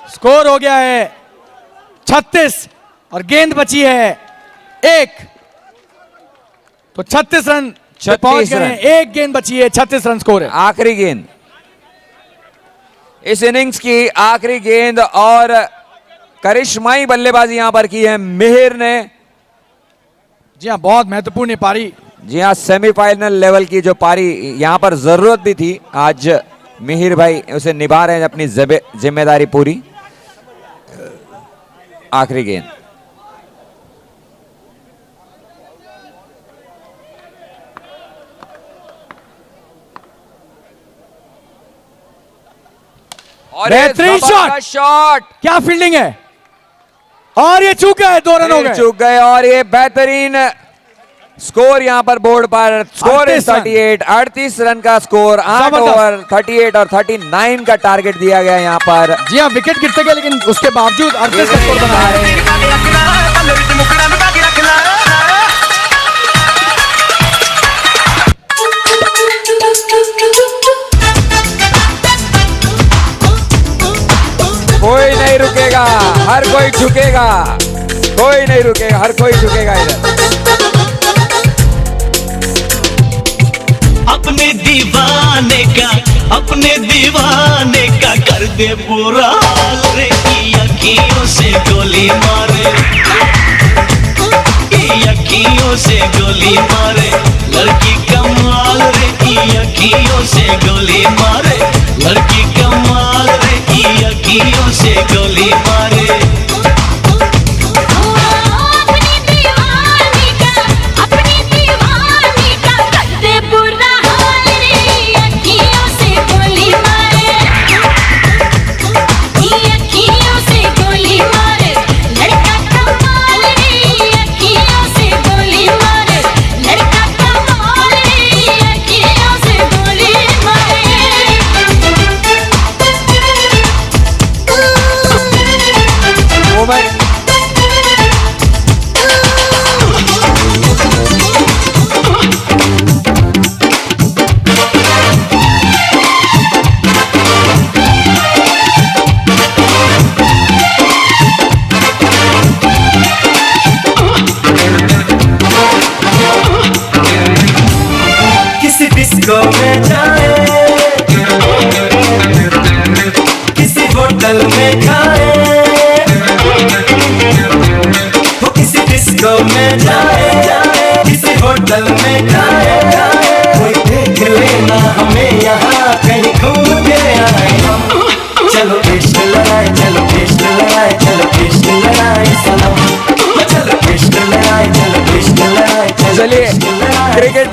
स्कोर हो गया है 36 और गेंद बची है 1। तो 36 रन 36 पहुंच गए रन। हैं। 1 गेंद बची है, 36 रन स्कोर है। आखिरी गेंद, इस इनिंग्स की आखिरी गेंद, और करिश्माई बल्लेबाजी यहां पर की है मिहिर ने। जी हाँ, बहुत महत्वपूर्ण पारी। जी हाँ, सेमीफाइनल लेवल की जो पारी यहां पर जरूरत भी थी, आज मिहिर भाई उसे निभा रहे हैं अपनी जिम्मेदारी पूरी। आखिरी गेंद, और बेहतरीन शॉट, क्या फील्डिंग है। और ये चूक गए, 2 रन हो गए। चूक गए, और ये बेहतरीन स्कोर यहां पर बोर्ड पर। स्कोर 38, 38 रन का स्कोर। 8 ओवर 38 और 39 का टारगेट दिया गया यहां पर। जी हाँ, विकेट गिरते गए लेकिन उसके बावजूद 38 का स्कोर बना है। कोई नहीं रुकेगा, हर कोई झुकेगा। कोई नहीं रुकेगा, हर कोई झुकेगा इधर। अपने दीवाने का कर दे बुरा हाल रे, की अखियों से गोली मारे। की अखियों से गोली मारे, लड़की कमाल रे, की अखियों से गोली मारे। लड़की कमाल रे, की अखियों से गोली मारे। डिस्को में जाए, किसी होटल में खाए, वो किसी डिस्को में जाए, किसी होटल में खाए, कोई देख लेना हमें यहाँ कहीं घूम के आए हम। चलो इश्क लगाए, चलो इश्क लगाए, चलो इश्क लगाए सनम, चलो इश्क लगाए, चलो इश्क लगाए। चलिए क्रिकेट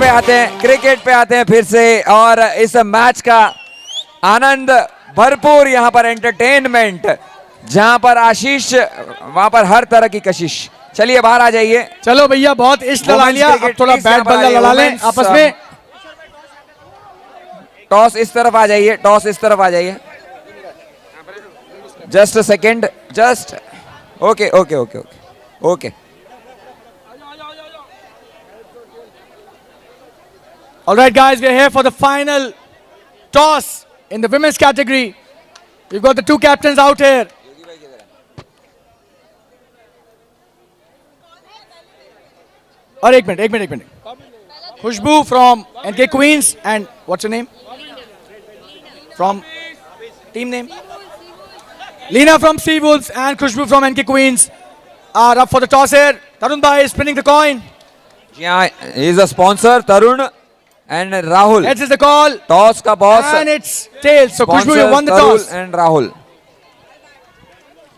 पे आते हैं फिर से, और इस मैच का आनंद भरपूर यहाँ पर एंटरटेनमेंट, जहाँ पर आशीष वहां पर हर तरह की कशिश। चलिए बाहर आ जाइए। चलो भैया, बहुत इश्क लड़ा लिया, अब थोड़ा बैट बल्ला लड़ा लें आपस में। टॉस इस तरफ आ जाइए, टॉस इस तरफ आ जाइए। Just a second, just okay okay okay okay okay All right, guys, we're here for the final toss in the women's category. We've got the two captains out here. और एक minute. Khushbu from NK Queens and what's your name? From team name? Leena from Sea Wolves and Khushbu from NK Queens are up for the toss here. Tarun bhai is spinning the coin. Yeah, he is the sponsor, Tarun and Rahul. Heads is the call. Toss का boss. And it's tails. So Khushbu, you sponsors won the Tarun toss. and Rahul.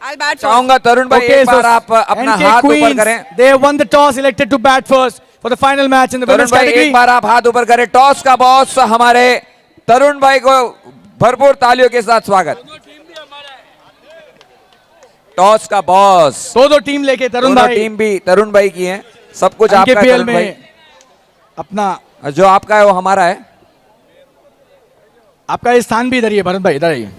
I'll bat first. चाहूंगा तरुण भाई एक बार आप अपना NK हाथ ऊपर Queens, करें. they have won the toss, elected to bat first for the final match in the Tarun women's भाई category. एक बार आप हाथ ऊपर करें. टॉस का बॉस हमारे तरुण भाई को भरपूर तालियों के साथ स्वागत. टॉस का बॉस. दो टीम लेके तरुण दोनों भाई टीम भी तरुण भाई की है. सब कुछ आपका है NKPL तरुण भाई. में अपना जो आपका है वो हमारा है. आपका ये स्थान भी इधर ही है भरत भाई, इधर आइए.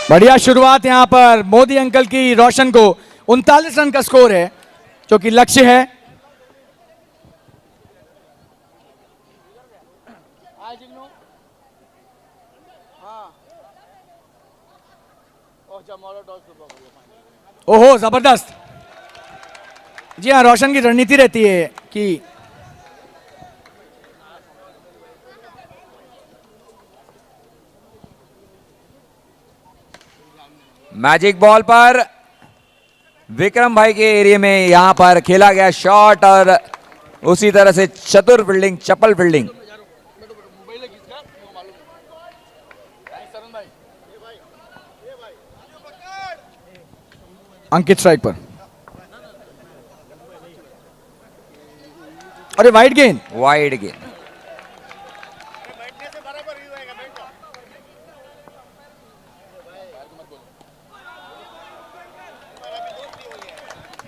बढ़िया शुरुआत यहां पर मोदी अंकल की. रोशन को 39 रन का स्कोर है जो कि लक्ष्य है. ओहो जबरदस्त. जी हाँ, रोशन की रणनीति रहती है कि मैजिक बॉल पर विक्रम भाई के एरिया में यहां पर खेला गया शॉट और उसी तरह से चतुर फील्डिंग, चपल फील्डिंग. अंकित स्ट्राइक पर. अरे वाइड गेंद. वाइड गेंद.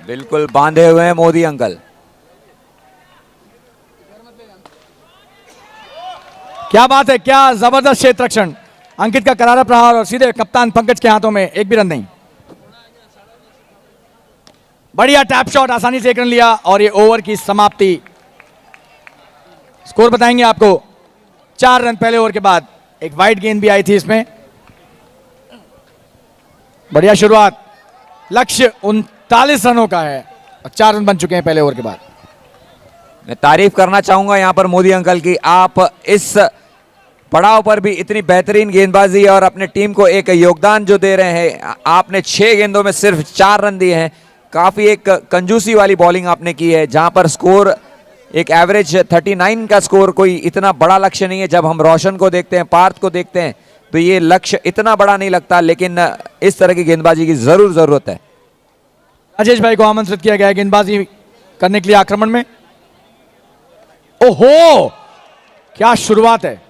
बिल्कुल बांधे हुए हैं मोदी अंकल. क्या बात है, क्या जबरदस्त क्षेत्र रक्षण. अंकित का करारा प्रहार और सीधे कप्तान पंकज के हाथों में. एक भी रन नहीं. बढ़िया टैप शॉट, आसानी से एक रन लिया और ये ओवर की समाप्ति. स्कोर बताएंगे आपको. 4 रन पहले ओवर के बाद. एक वाइड गेंद भी आई थी इसमें. बढ़िया शुरुआत. लक्ष्य 39 रनों का है और 4 रन बन चुके हैं पहले ओवर के बाद. मैं तारीफ करना चाहूंगा यहां पर मोदी अंकल की. आप इस पड़ाव पर भी इतनी बेहतरीन गेंदबाजी और अपने टीम को एक योगदान जो दे रहे हैं. आपने 6 गेंदों में सिर्फ 4 रन दिए हैं. काफी एक कंजूसी वाली बॉलिंग आपने की है जहां पर स्कोर एक एवरेज 39 का स्कोर कोई इतना बड़ा लक्ष्य नहीं है. जब हम रोशन को देखते हैं, पार्थ को देखते हैं तो ये लक्ष्य इतना बड़ा नहीं लगता, लेकिन इस तरह की गेंदबाजी की जरूर जरूरत है. राजेश भाई को आमंत्रित किया गया है गेंदबाजी करने के लिए आक्रमण में. ओहो, क्या शुरुआत है.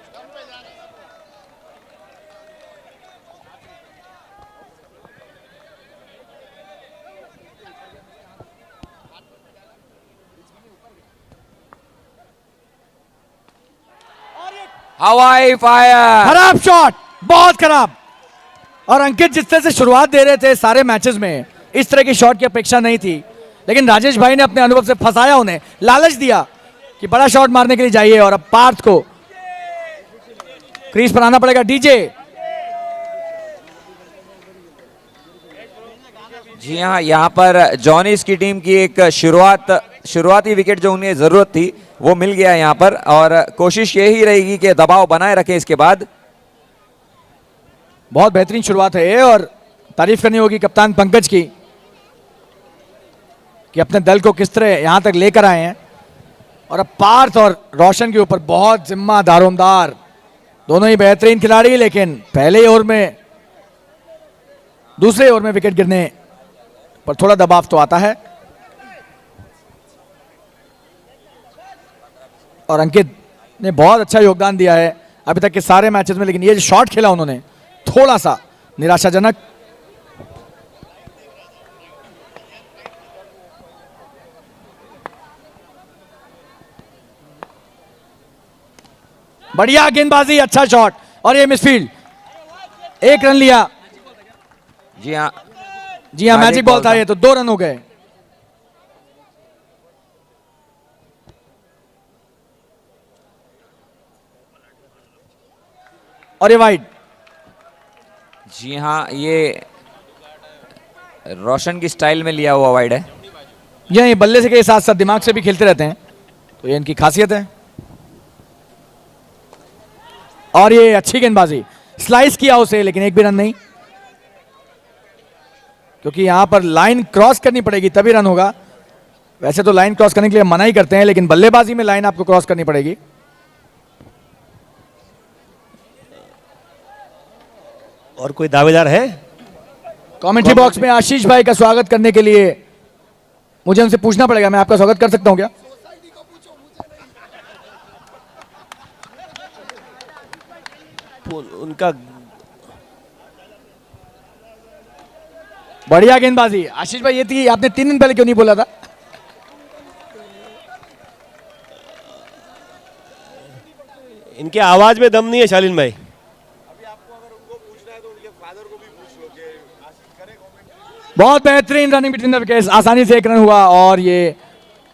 हवाई फायर. खराब शॉट, बहुत खराब. और अंकित जिस तरह से शुरुआत दे रहे थे सारे मैचेस में, इस तरह की शॉट की अपेक्षा नहीं थी, लेकिन राजेश भाई ने अपने अनुभव से फंसाया, उन्हें लालच दिया कि बड़ा शॉट मारने के लिए जाइए. और अब पार्थ को क्रीज पर आना पड़ेगा. डीजे. जी हाँ, यहाँ पर जॉनीज की टीम की एक शुरुआती विकेट जो उन्हें जरूरत थी वो मिल गया यहाँ पर. और कोशिश यही रहेगी कि दबाव बनाए रखें इसके बाद. बहुत बेहतरीन शुरुआत है ये और तारीफ करनी होगी कप्तान पंकज की कि अपने दल को किस तरह यहां तक लेकर आए हैं. और अब पार्थ और रोशन के ऊपर बहुत जिम्मा दारोमदार. दोनों ही बेहतरीन खिलाड़ी, लेकिन पहले ओवर में, दूसरे ओवर में विकेट गिरने पर थोड़ा दबाव तो आता है. और अंकित ने बहुत अच्छा योगदान दिया है अभी तक के सारे मैचेस में, लेकिन ये जो शॉट खेला उन्होंने थोड़ा सा निराशाजनक. बढ़िया गेंदबाजी, अच्छा शॉट और ये मिसफील्ड. 1 रन लिया. जी हाँ, जी हाँ, मैजिक बॉल था ये, तो 2 रन हो गए. और ये वाइड। जी हाँ, ये रोशन की स्टाइल में लिया हुआ वाइड है। ये बल्ले से के साथ साथ दिमाग से भी खेलते रहते हैं, तो ये इनकी खासियत है। और ये अच्छी गेंदबाजी, स्लाइस किया उसे, लेकिन एक भी रन नहीं, क्योंकि यहां पर लाइन क्रॉस करनी पड़ेगी तभी रन होगा। वैसे तो लाइन क्रॉस करने के लिए मना ही करते हैं, लेकिन बल्लेबाजी में लाइन आपको क्रॉस करनी पड़ेगी। और कोई दावेदार है? कमेंट्री बॉक्स में आशीष भाई का स्वागत करने के लिए मुझे उनसे पूछना पड़ेगा, मैं आपका स्वागत कर सकता हूं क्या? उनका बढ़िया गेंदबाजी आशीष भाई, ये थी आपने 3 दिन पहले क्यों नहीं बोला था? इनके आवाज में दम नहीं है शालीन भाई। बहुत बेहतरीन रनिंग बिटवीन द विकेट्स, आसानी से 1 रन हुआ। और ये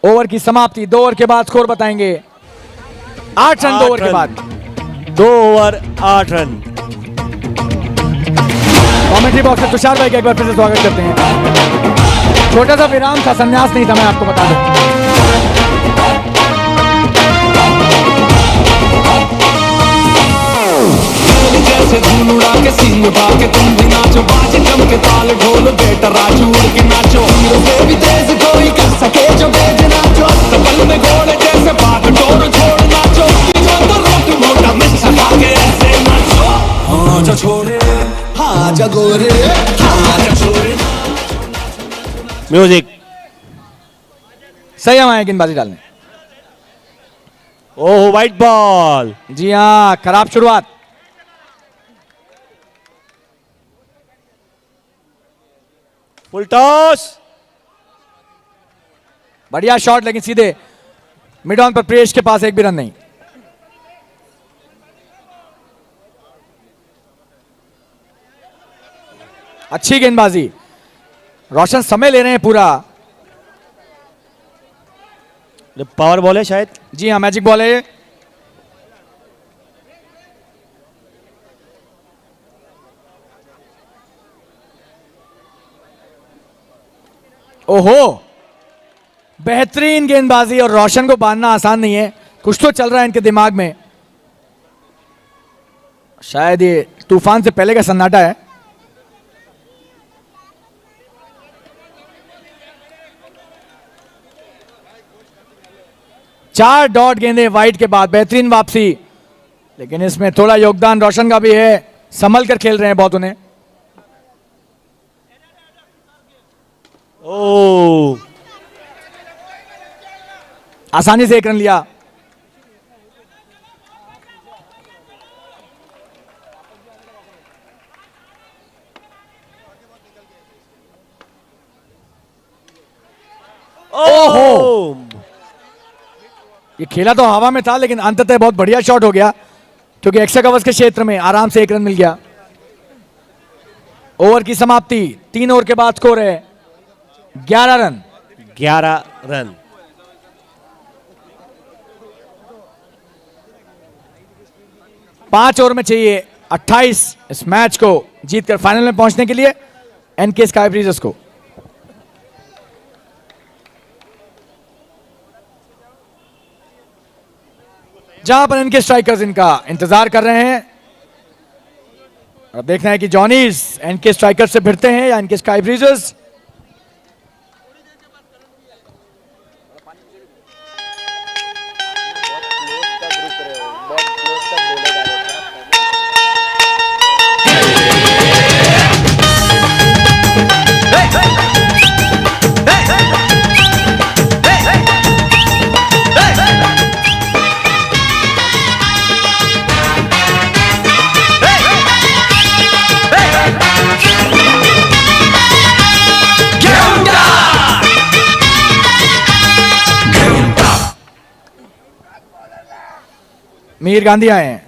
ओवर की समाप्ति, 2 ओवर के बाद स्कोर बताएंगे। 8 रन 2 ओवर के बाद। 2 ओवर 8 रन। कमेंट्री बॉक्स में तुषार भाई का एक बार फिर से स्वागत करते हैं। छोटा सा विराम था, संन्यास नहीं था, मैं आपको बता दूं। जैसे धूल उड़ा के सींग उठा के तुम भी नाचो, बाज जम के ताल ढोल बेटा राजू उड़ के नाचो। हीरो से भी तेज कोई कर सके जो बेज नाचो, सबल में घोड़े जैसे बात टोर छोड़ नाचो। जो तो रोट मोटा मिर्च खा के ऐसे नाचो। हाँ जा छोरे, हाँ जा गोरे, हाँ जा छोरे। म्यूजिक। सही हम आए गेंदबाजी डालने। ओह वाइट बॉल। जी हाँ, खराब शुरुआत। Full toss. बढ़िया शॉट, लेकिन सीधे मिड ऑन पर प्रेश के पास एक भी रन नहीं। अच्छी गेंदबाजी, रोशन समय ले रहे हैं पूरा। पावर बॉल है शायद। जी हाँ, मैजिक बॉल है। ओहो, बेहतरीन गेंदबाजी, और रोशन को बांधना आसान नहीं है। कुछ तो चल रहा है इनके दिमाग में, शायद ये तूफान से पहले का सन्नाटा है। चार डॉट गेंदे वाइड के बाद, बेहतरीन वापसी, लेकिन इसमें थोड़ा योगदान रोशन का भी है। संभल कर खेल रहे हैं बहुत उन्हें। ओह, आसानी से 1 रन लिया। ओह, ये खेला तो हवा में था, लेकिन अंततः बहुत बढ़िया शॉट हो गया, क्योंकि एक्स्ट्रा कवर्स के क्षेत्र में आराम से 1 रन मिल गया। ओवर की समाप्ति, 3 ओवर के बाद स्कोर है 11 रन। 11 रन। पांच ओवर में चाहिए 28 इस मैच को जीतकर फाइनल में पहुंचने के लिए एनके स्काई ब्रीजर्स को। जहां पर इनके स्ट्राइकर्स इनका इंतजार कर रहे हैं। अब देखना है कि जॉनीज इनके स्ट्राइकर्स से भिड़ते हैं या इनके स्काई ब्रीजर्स। मीर गांधी आए हैं,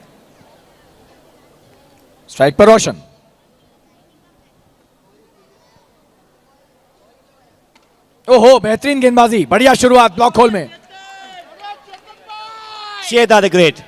स्ट्राइक पर रोशन। ओहो, बेहतरीन गेंदबाजी, बढ़िया शुरुआत ब्लॉक होल में। Sheda the Great।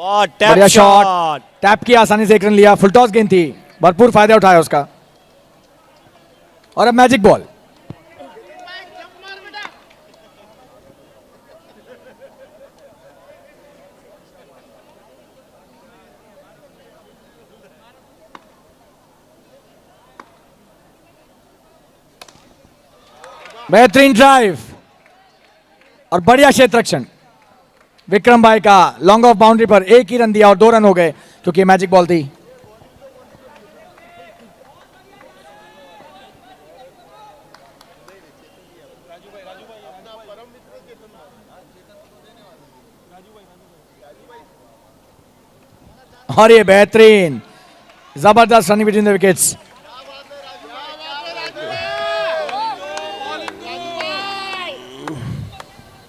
बढ़िया शॉट, टैप किया, आसानी से एक रन लिया। फुल टॉस गेंद थी, भरपूर फायदा उठाया उसका। और अब मैजिक बॉल। बेहतरीन ड्राइव और बढ़िया क्षेत्र रक्षण। विक्रम भाई का लॉन्ग ऑफ बाउंड्री पर एक ही रन दिया और 2 रन हो गए क्योंकि मैजिक बॉल थी। और ये बेहतरीन जबरदस्त running between the wickets.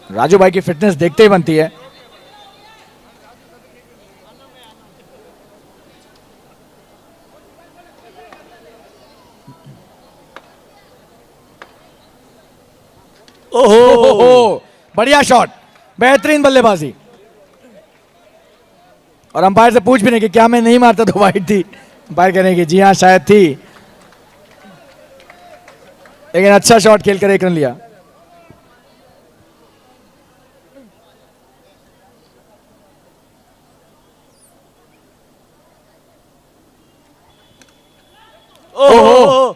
Raju भाई की फिटनेस देखते ही बनती है। ओहो, बढ़िया शॉट, बेहतरीन बल्लेबाजी। और अंपायर से पूछ भी नहीं कि क्या मैं नहीं मारता तो वाइड थी। अंपायर कह रहे हैं कि जी हाँ शायद थी, लेकिन अच्छा शॉट खेलकर 1 रन लिया। ओहो,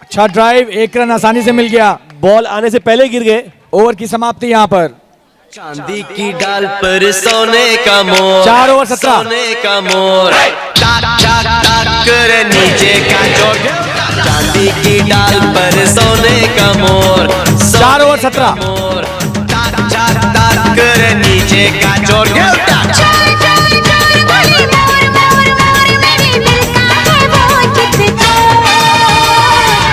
अच्छा ड्राइव, 1 रन आसानी से मिल गया। बॉल आने से पहले गिर गए। ओवर की समाप्ति यहां पर। चांदी की डाल पर सोने का मोर, 4 ओवर 17। सोने का मोर, टाक टाक टाक कर नीचे का चोट। चांदी की डाल पर सोने का मोर, 4 ओवर 17। मोर, टाक टाक टाक कर नीचे का चोट।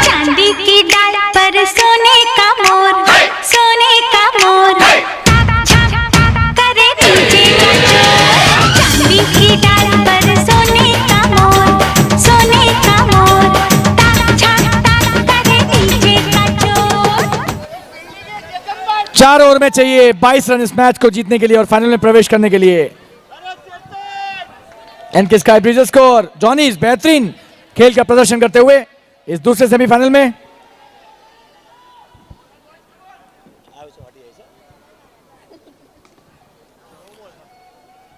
चांदी की डाल पर सोने का मोर, सोने का मोर, करे नीचे का चोर। चांदी की डाल पर सोने का मोर, सोने का मोर, करे नीचे का चोर। 4 ओवर में चाहिए 22 रन इस मैच को जीतने के लिए और फाइनल में प्रवेश करने के लिए। एनके स्काई ब्रिजेस को और जॉनीज बेहतरीन खेल का प्रदर्शन करते हुए इस दूसरे सेमीफाइनल में।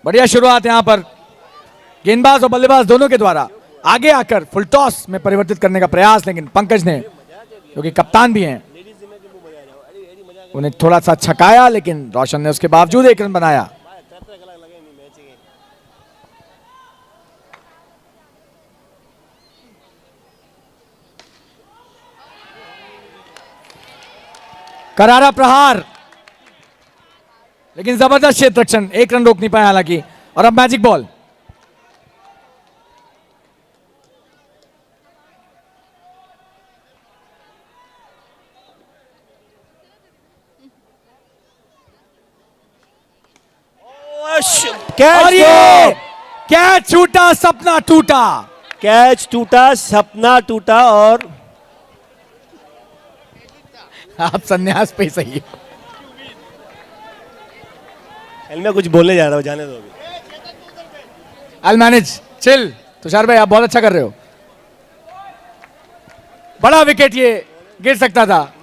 बढ़िया शुरुआत यहां पर गेंदबाज और बल्लेबाज दोनों के द्वारा आगे आकर फुल टॉस में परिवर्तित करने का प्रयास, लेकिन पंकज ने, जो कि कप्तान भी हैं, उन्हें थोड़ा सा छकाया, लेकिन रोशन ने उसके बावजूद 1 रन बनाया। करारा प्रहार, लेकिन जबरदस्त क्षेत्र रक्षण, 1 रन रोक नहीं पाया हालांकि। और अब मैजिक बॉल। और ये कैच छूटा, सपना टूटा। कैच टूटा, सपना टूटा। और आप संन्यास पे ही सही हो। मैं कुछ बोलने जा रहा हूं, जाने दो अभी। I'll manage, chill। तुषार भाई आप बहुत अच्छा कर रहे हो। बड़ा विकेट ये गिर सकता था।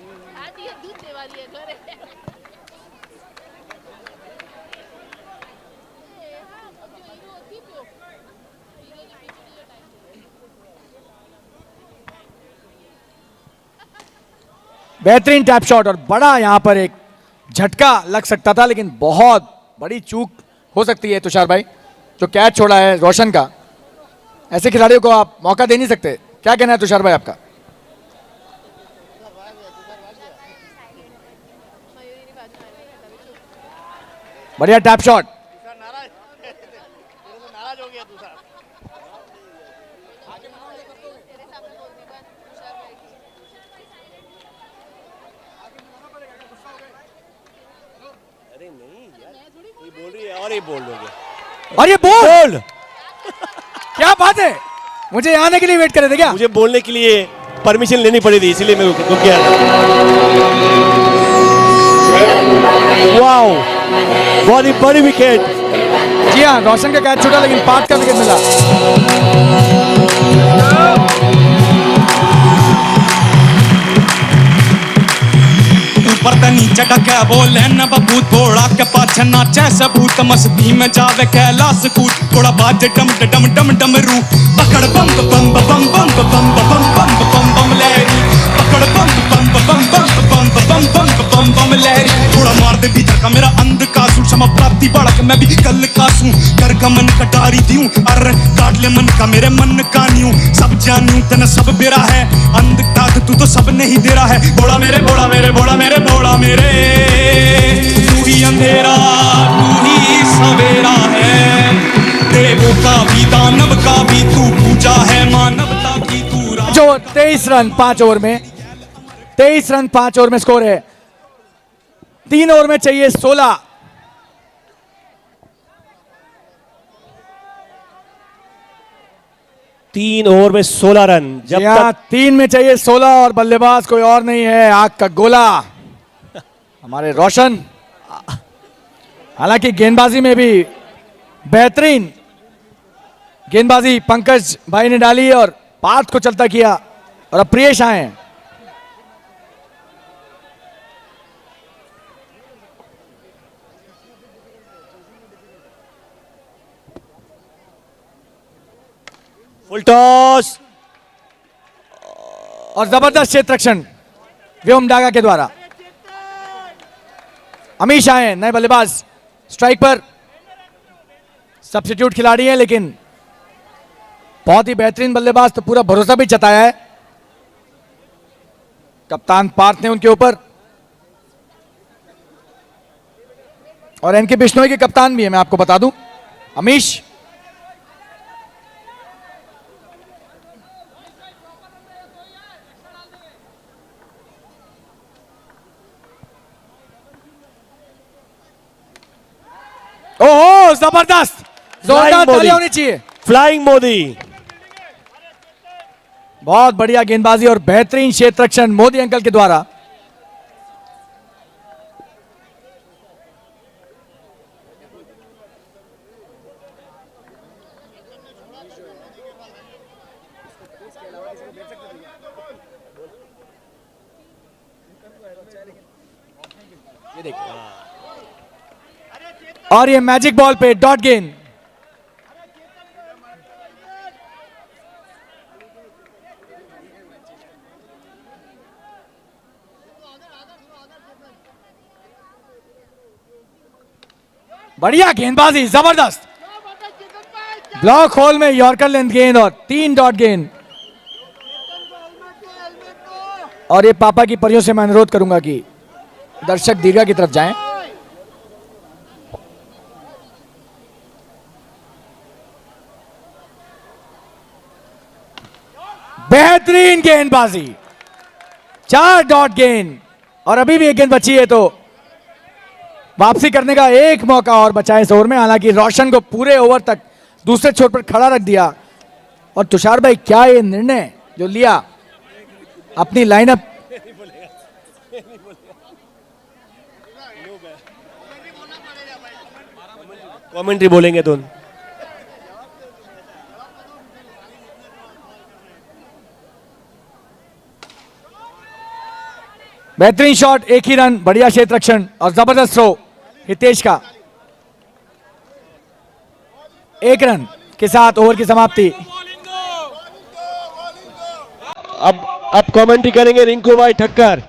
बेहतरीन टैप शॉट और बड़ा यहां पर एक झटका लग सकता था, लेकिन बहुत बड़ी चूक हो सकती है तुषार भाई। जो कैच छोड़ा है रोशन का, ऐसे खिलाड़ियों को आप मौका दे नहीं सकते। क्या कहना है तुषार भाई आपका? बढ़िया टैप शॉट। और ये बोल दोगे, और ये बोल क्या बात है, मुझे यहाँ आने के लिए वेट कर रहे थे क्या? मुझे बोलने के लिए परमिशन लेनी पड़ी थी, इसीलिए मैं रुक गया। वाओ, बहुत ही बड़ी विकेट। जी हाँ, रोशन का कैच छूटा लेकिन पार्थ का विकेट मिला। ऊपर ते नीचे टके बोले न बबू थोड़ा के पाछे नाचे सबूत मस्ती में जावे कैलाश कूद थोड़ा बाजे डम डम डम डम रू पकड़ बम बम बम बम बम बम बम बम बम लहरी पकड़ बम बम बम बम बम बम बम बम बम लहरी थोड़ा मार दे भीतर का मेरा अंध का सूर क्षमा प्राप्ति बढ़क मैं भी कल का सूं कर का मन कटारी दियूं अरे काट ले मन का मेरे मन का न्यू सब जानू तने सब बेरा है अंध तात तू तो सब नहीं दे रहा है बोला मेरे बोला मेरे बोला मेरे बोला मेरे तू ही अंधेरा तू ही सवेरा है देवों का भी दानव का भी तू पूजा है मानवता की तू जो 23 रन 5 ओवर में, 23 रन 5 ओवर में स्कोर है। 3 ओवर में चाहिए 16। तीन ओवर में 16 रन। जब तक 3 में चाहिए 16 और बल्लेबाज कोई और नहीं है, आग का गोला हमारे रोशन। हालांकि गेंदबाजी में भी बेहतरीन गेंदबाजी पंकज भाई ने डाली और पार्थ को चलता किया और अब प्रियेश आए। फुल टॉस और जबरदस्त क्षेत्र रक्षण व्योम डागा के द्वारा। अमीश आए नए बल्लेबाज स्ट्राइक पर, सब्स्टिट्यूट खिलाड़ी हैं लेकिन बहुत ही बेहतरीन बल्लेबाज, तो पूरा भरोसा भी जताया है कप्तान पार्थ ने उनके ऊपर। और एनके बिश्नोई के कप्तान भी है, मैं आपको बता दूं, अमीश। ओहो जबरदस्त, जोरदार तालियां होनी चाहिए। फ्लाइंग मोदी, बहुत बढ़िया गेंदबाजी और बेहतरीन क्षेत्र रक्षण मोदी अंकल के द्वारा। ये देखिए, और ये मैजिक बॉल पे डॉट गेंद। बढ़िया गेंदबाजी, जबरदस्त ब्लॉक होल में यॉर्कर लेंथ गेंद और 3 डॉट गेंद। और ये पापा की परियों से मैं अनुरोध करूंगा कि दर्शक दीर्घा की तरफ जाएं। बेहतरीन गेंदबाजी, 4 डॉट गेंद और अभी भी एक गेंद बची है, तो वापसी करने का एक मौका और बचा है इस ओवर में। हालांकि रोशन को पूरे ओवर तक दूसरे छोर पर खड़ा रख दिया। और तुषार भाई, क्या ये निर्णय जो लिया अपनी लाइनअप, कमेंट्री बोलेंगे तो बेहतरीन शॉट, एक ही रन, बढ़िया क्षेत्र रक्षण और जबरदस्त थ्रो हितेश का। 1 रन के साथ ओवर की समाप्ति। अब कमेंट्री करेंगे रिंकू भाई ठक्कर।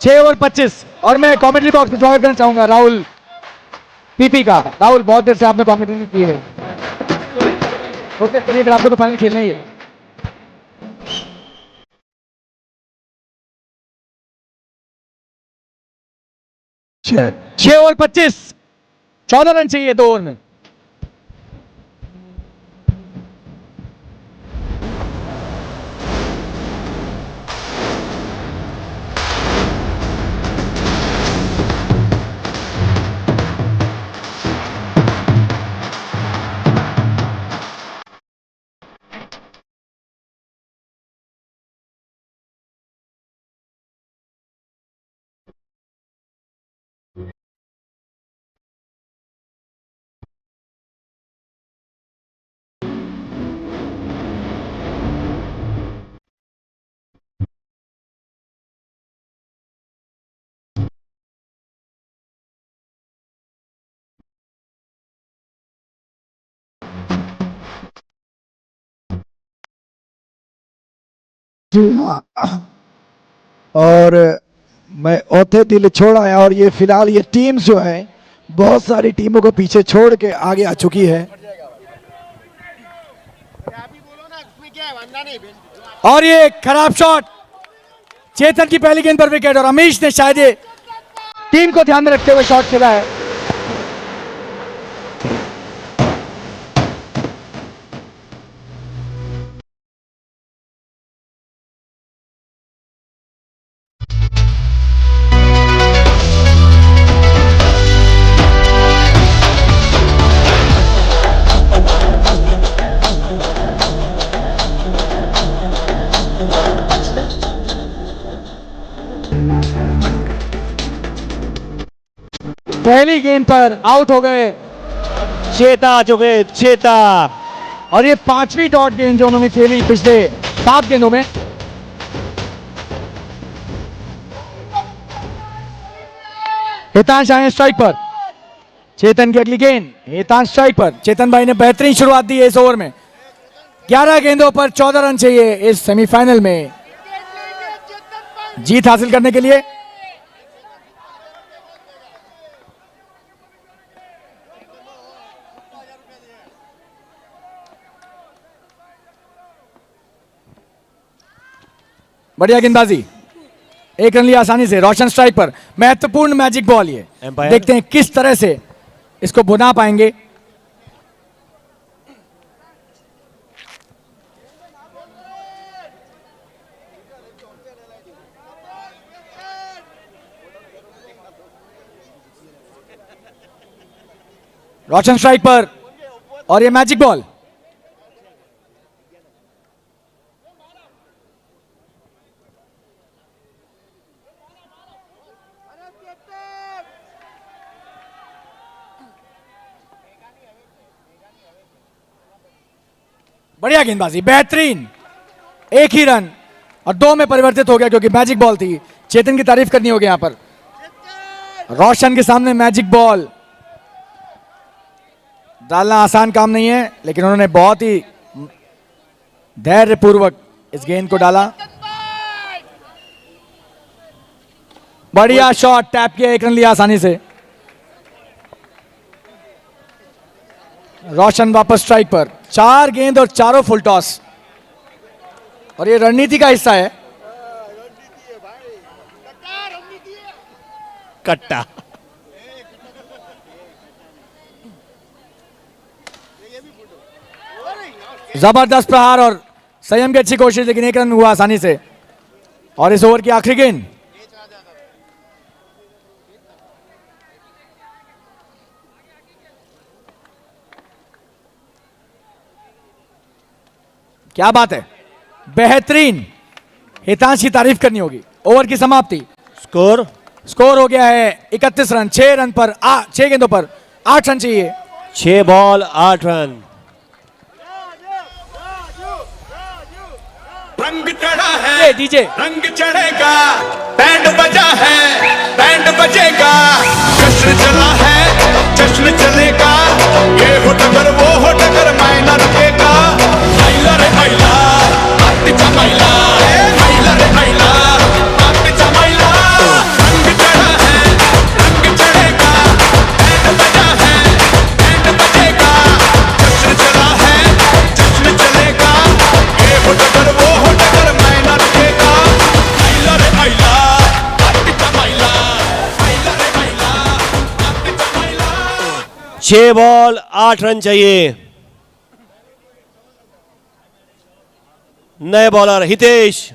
6 ओवर 25। और मैं कमेंट्री बॉक्स में स्वागत करना चाहूंगा राहुल पीपी का। राहुल, बहुत देर से आपने कमेंट्री की है, ओके चलिए, आपको तो फाइनल खेलना ही है। 6 ओवर 25, 14 रन चाहिए 2 ओवर में। और मैं औथे दिल छोड़ आया और ये फिलहाल ये टीम जो है बहुत सारी टीमों को पीछे छोड़ के आगे आ चुकी है। और ये खराब शॉट, चेतन की पहली गेंद पर विकेट और अमीश ने शायद ये टीम को ध्यान में रखते हुए शॉट खेला है। पहली गेंद पर आउट हो गए चेता आ चुके, चेता। और ये 5वीं डॉट गेंद जो उन्होंने खेली पिछले 7 गेंदों में। हितांश आए स्ट्राइक पर, चेतन की अगली गेंद, हितांश स्ट्राइक पर। चेतन भाई ने बेहतरीन शुरुआत दी है इस ओवर में। 11 गेंदों पर 14 रन चाहिए इस सेमीफाइनल में जीत हासिल करने के लिए। बढ़िया गेंदबाजी, 1 रन लिया आसानी से। रोशन स्ट्राइक पर, महत्वपूर्ण मैजिक बॉल ये, देखते हैं किस तरह से इसको बुना पाएंगे। रोशन स्ट्राइक पर और ये मैजिक बॉल। बढ़िया गेंदबाजी, बेहतरीन। 1 ही रन और 2 में परिवर्तित हो गया क्योंकि मैजिक बॉल थी। चेतन की तारीफ करनी होगी यहां पर। रोशन के सामने मैजिक बॉल डालना आसान काम नहीं है, लेकिन उन्होंने बहुत ही धैर्यपूर्वक इस गेंद को डाला। बढ़िया शॉट, टैप किया, 1 रन लिया आसानी से। रोशन वापस स्ट्राइक पर, 4 गेंद और चारों फुल टॉस। और ये रणनीति का हिस्सा है। कट्टा। जबरदस्त प्रहार और संयम की अच्छी कोशिश, लेकिन 1 रन हुआ आसानी से। और इस ओवर की आखिरी गेंद, क्या बात है, बेहतरीन। हितांश की तारीफ करनी होगी। ओवर की समाप्ति, स्कोर हो गया है 31 रन। 6 रन पर 6 गेंदों पर 8 रन चाहिए। 6 बॉल 8 रन। रंग चढ़ा है डीजे, रंग चढ़ेगा, बैंड बजा है, बैंड बजेगा, जश्न चला है, जश्न चलेगा, ये हो टगर वो हो टगर, मायना रखेगा। आइला रे आइला, आतिचा माइला, आइला रे आइला, आतिचा माइला। रंग चढ़ा है, रंग चढ़ेगा, बैंड बजा है, बैंड बजेगा, जश्न चला है, जश्न चलेगा, ये हो टगर वो हो टगर, मायना रखेगा। आइला रे आइला, आतिचा माइला, आइला रे आइला, आतिचा माइला। 6 बॉल 8 रन चाहिए। नए बॉलर हितेश।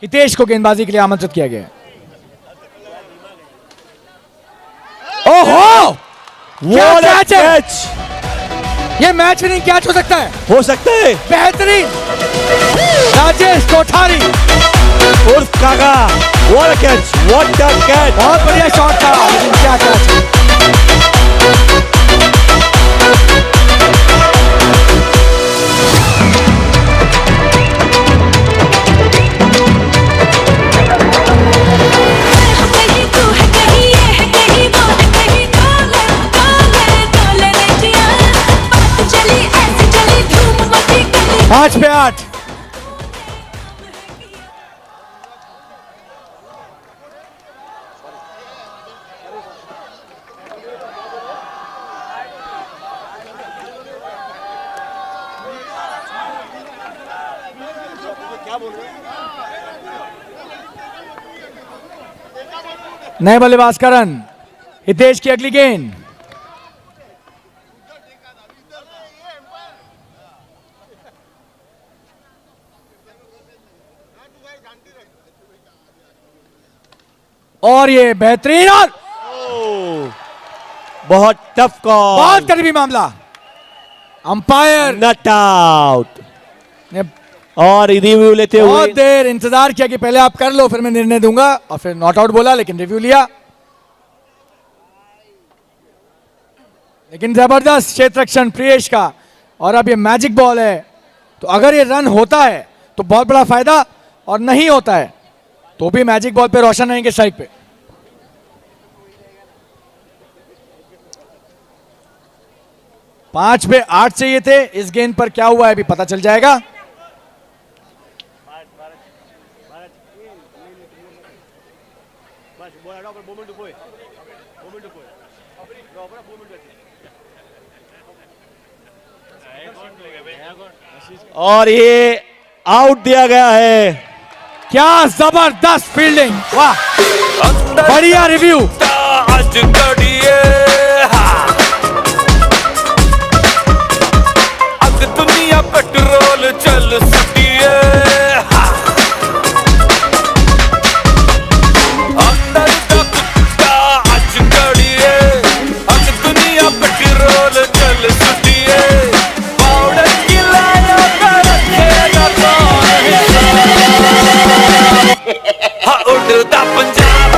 हितेश को गेंदबाजी के लिए आमंत्रित किया गया है। ओहो, क्या कैच है! ये मैच विनिंग कैच हो सकता है, हो सकता है। बेहतरीन राजेश कोठारी उर्फ काका, what a catch, what a catch. बहुत बढ़िया शॉट था, लेकिन क्या कैच। 5 पे 8। नए बल्लेबाज करण, हितेश की अगली गेंद। और ये बेहतरीन और बहुत टफ कॉल, बहुत करीबी मामला। अंपायर नॉट आउट ने और रिव्यू लेते हुए बहुत देर इंतजार किया कि पहले आप कर लो फिर मैं निर्णय दूंगा, और फिर नॉट आउट बोला, लेकिन रिव्यू लिया। लेकिन जबरदस्त क्षेत्र रक्षण प्रियेश का। और अब ये मैजिक बॉल है, तो अगर ये रन होता है तो बहुत बड़ा फायदा, और नहीं होता है तो भी मैजिक बॉल पे रोशन रहेंगे स्ट्राइक पे। पांच पे 8 चाहिए थे, इस गेंद पर क्या हुआ है अभी पता चल जाएगा। और ये आउट दिया गया है। क्या जबरदस्त फील्डिंग, वाह, बढ़िया रिव्यू। अग दुनिया पेट्रोल चल सटिए, अंदर दा कुत्ता अज कड़िए, अग दुनिया पेट्रोल चल सटिए, पाउडर गिलाया कर रखेगा कौन हा उड़दा पंजाब।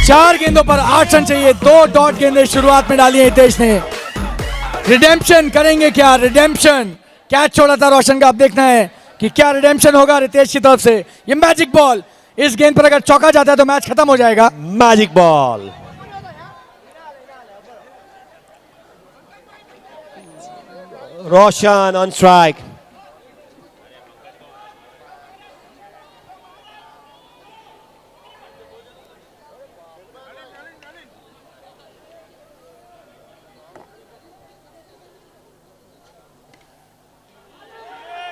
चार गेंदों पर 8 रन चाहिए, 2 डॉट गेंदें शुरुआत में डाली है हितेश ने। रिडेम्पशन करेंगे क्या, रिडेम्पशन। कैच छोड़ा था रोशन का, अब देखना है कि क्या रिडेम्पशन होगा रितेश की तरफ से। ये मैजिक बॉल, इस गेंद पर अगर चौका जाता है तो मैच खत्म हो जाएगा। Magic ball, Roshan on strike.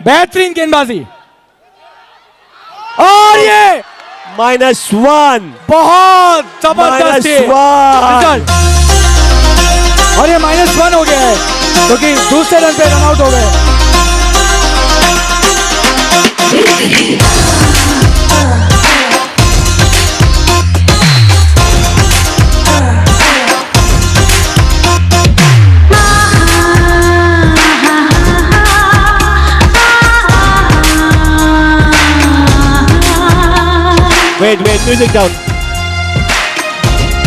बेहतरीन गेंदबाजी, और ये -1, बहुत जबरदस्त -1। रिजल्ट। और ये -1 हो गया है क्योंकि दूसरे रन पे रन आउट हो गए। Wait music down.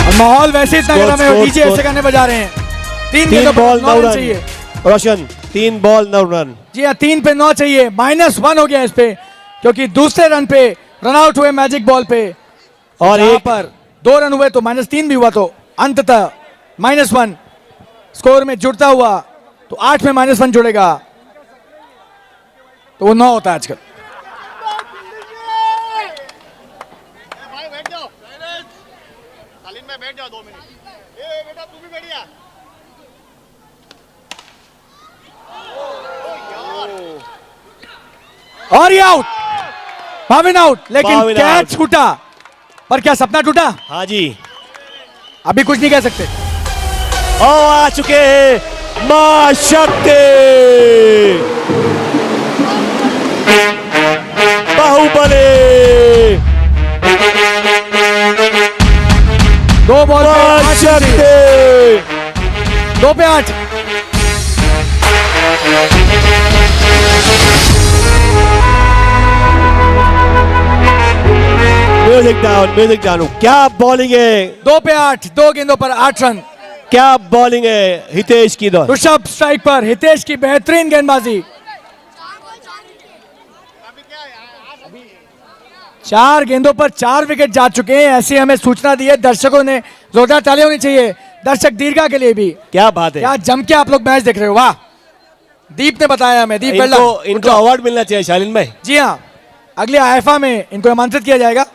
और माहौल वैसे इतना गर्म है, स्कोर, डीजे स्कोर। ऐसे गाने बजा रहे हैं। 3 बॉल 9 रन चाहिए रोशन, 3 बॉल 9 रन। जी हाँ, 3 पे 9 चाहिए। -1 हो गया इस पे क्योंकि दूसरे रन पे रन आउट हुए मैजिक बॉल पे, और यहाँ एक पर 2 रन हुए तो -3 भी हुआ, तो अंततः -1 स्कोर में जुड़ता हुआ तो 8 में -1 जुड़ेगा तो वो 9 होता है आजकल। बैठ जाओ 2 मिनट। ए बेटा तू भी बैठ जा। और ये आउट, भाविन आउट, लेकिन भाविन कैच आउट। छूटा। पर क्या सपना टूटा? हाँ जी, अभी कुछ नहीं कह सकते। और आ चुके हैं मां शक्ति, बाहुबली। 2 बॉल पे 8 रन चाहिए। शक्ति 2 पे 8। Music down. क्या बॉलिंग है, 2 पे 8, 2 गेंदों पर 8 रन। क्या बॉलिंग है हितेश की दौर। ऋषभ स्ट्राइक पर, हितेश की बेहतरीन गेंदबाजी। 4 गेंदों पर 4 विकेट जा चुके हैं, ऐसी हमें सूचना दी है। दर्शकों ने जोरदार ताली होनी चाहिए दर्शक दीर्घा के लिए भी। क्या बात है, क्या जम के आप लोग मैच देख रहे हो, वाह। दीप ने बताया हमें, दीप इनको अवार्ड मिलना चाहिए शालीन भाई। जी हाँ, अगले आईफा में इनको आमंत्रित किया जाएगा।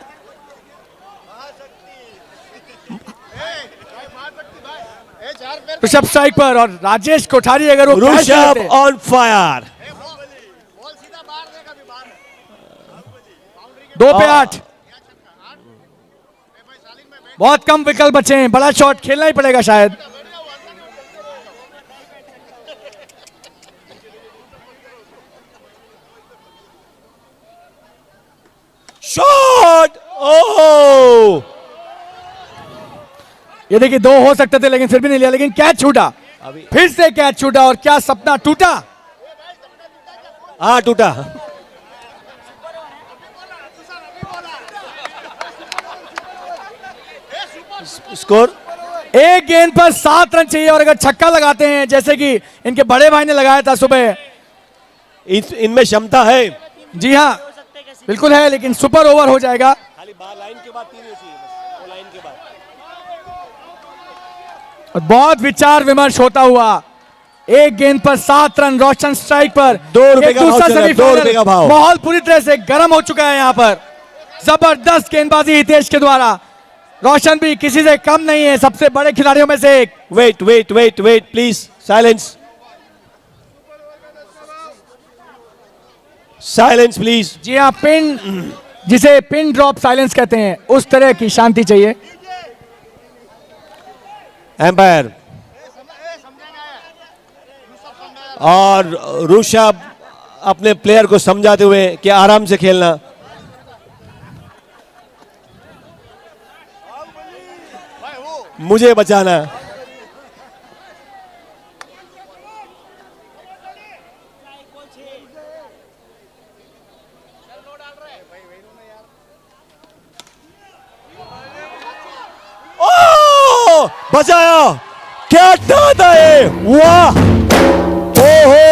ऋषभ स्ट्राइक पर और राजेश कोठारी अगर वो ऋषभ ऑन फायर। 2 पे 8, बहुत कम विकल्प बचे हैं, बड़ा शॉट खेलना ही पड़ेगा शायद। शॉट, ओह, ये देखिए 2 हो सकते थे लेकिन फिर भी नहीं लिया, लेकिन कैच छूटा, फिर से कैच छूटा और क्या सपना टूटा। हाँ टूटा। स्कोर 1 गेंद पर 7 रन चाहिए और अगर छक्का लगाते हैं जैसे कि इनके बड़े भाई ने लगाया था सुबह, इनमें क्षमता है। जी हाँ बिल्कुल है, लेकिन सुपर ओवर हो जाएगा। लाइन के बाद 3 लाइन के बाद और बहुत विचार विमर्श होता हुआ 1 गेंद पर 7 रन, रोशन स्ट्राइक पर। 2 रुपए का भाव चल रहा है, 2 रुपए का भाव। माहौल पूरी तरह से गर्म हो चुका है यहाँ पर। जबरदस्त गेंदबाजी हितेश के द्वारा, रोशन भी किसी से कम नहीं है, सबसे बड़े खिलाड़ियों में से एक। Wait wait wait wait please, silence silence please. जी हाँ, पिन, जिसे पिन ड्रॉप साइलेंस कहते हैं, उस तरह की शांति चाहिए। एम्पायर और ऋषभ अपने प्लेयर को समझाते हुए कि आराम से खेलना। मुझे बचाना। ओ बचाया, क्या डाटा है, वाह, ओ हो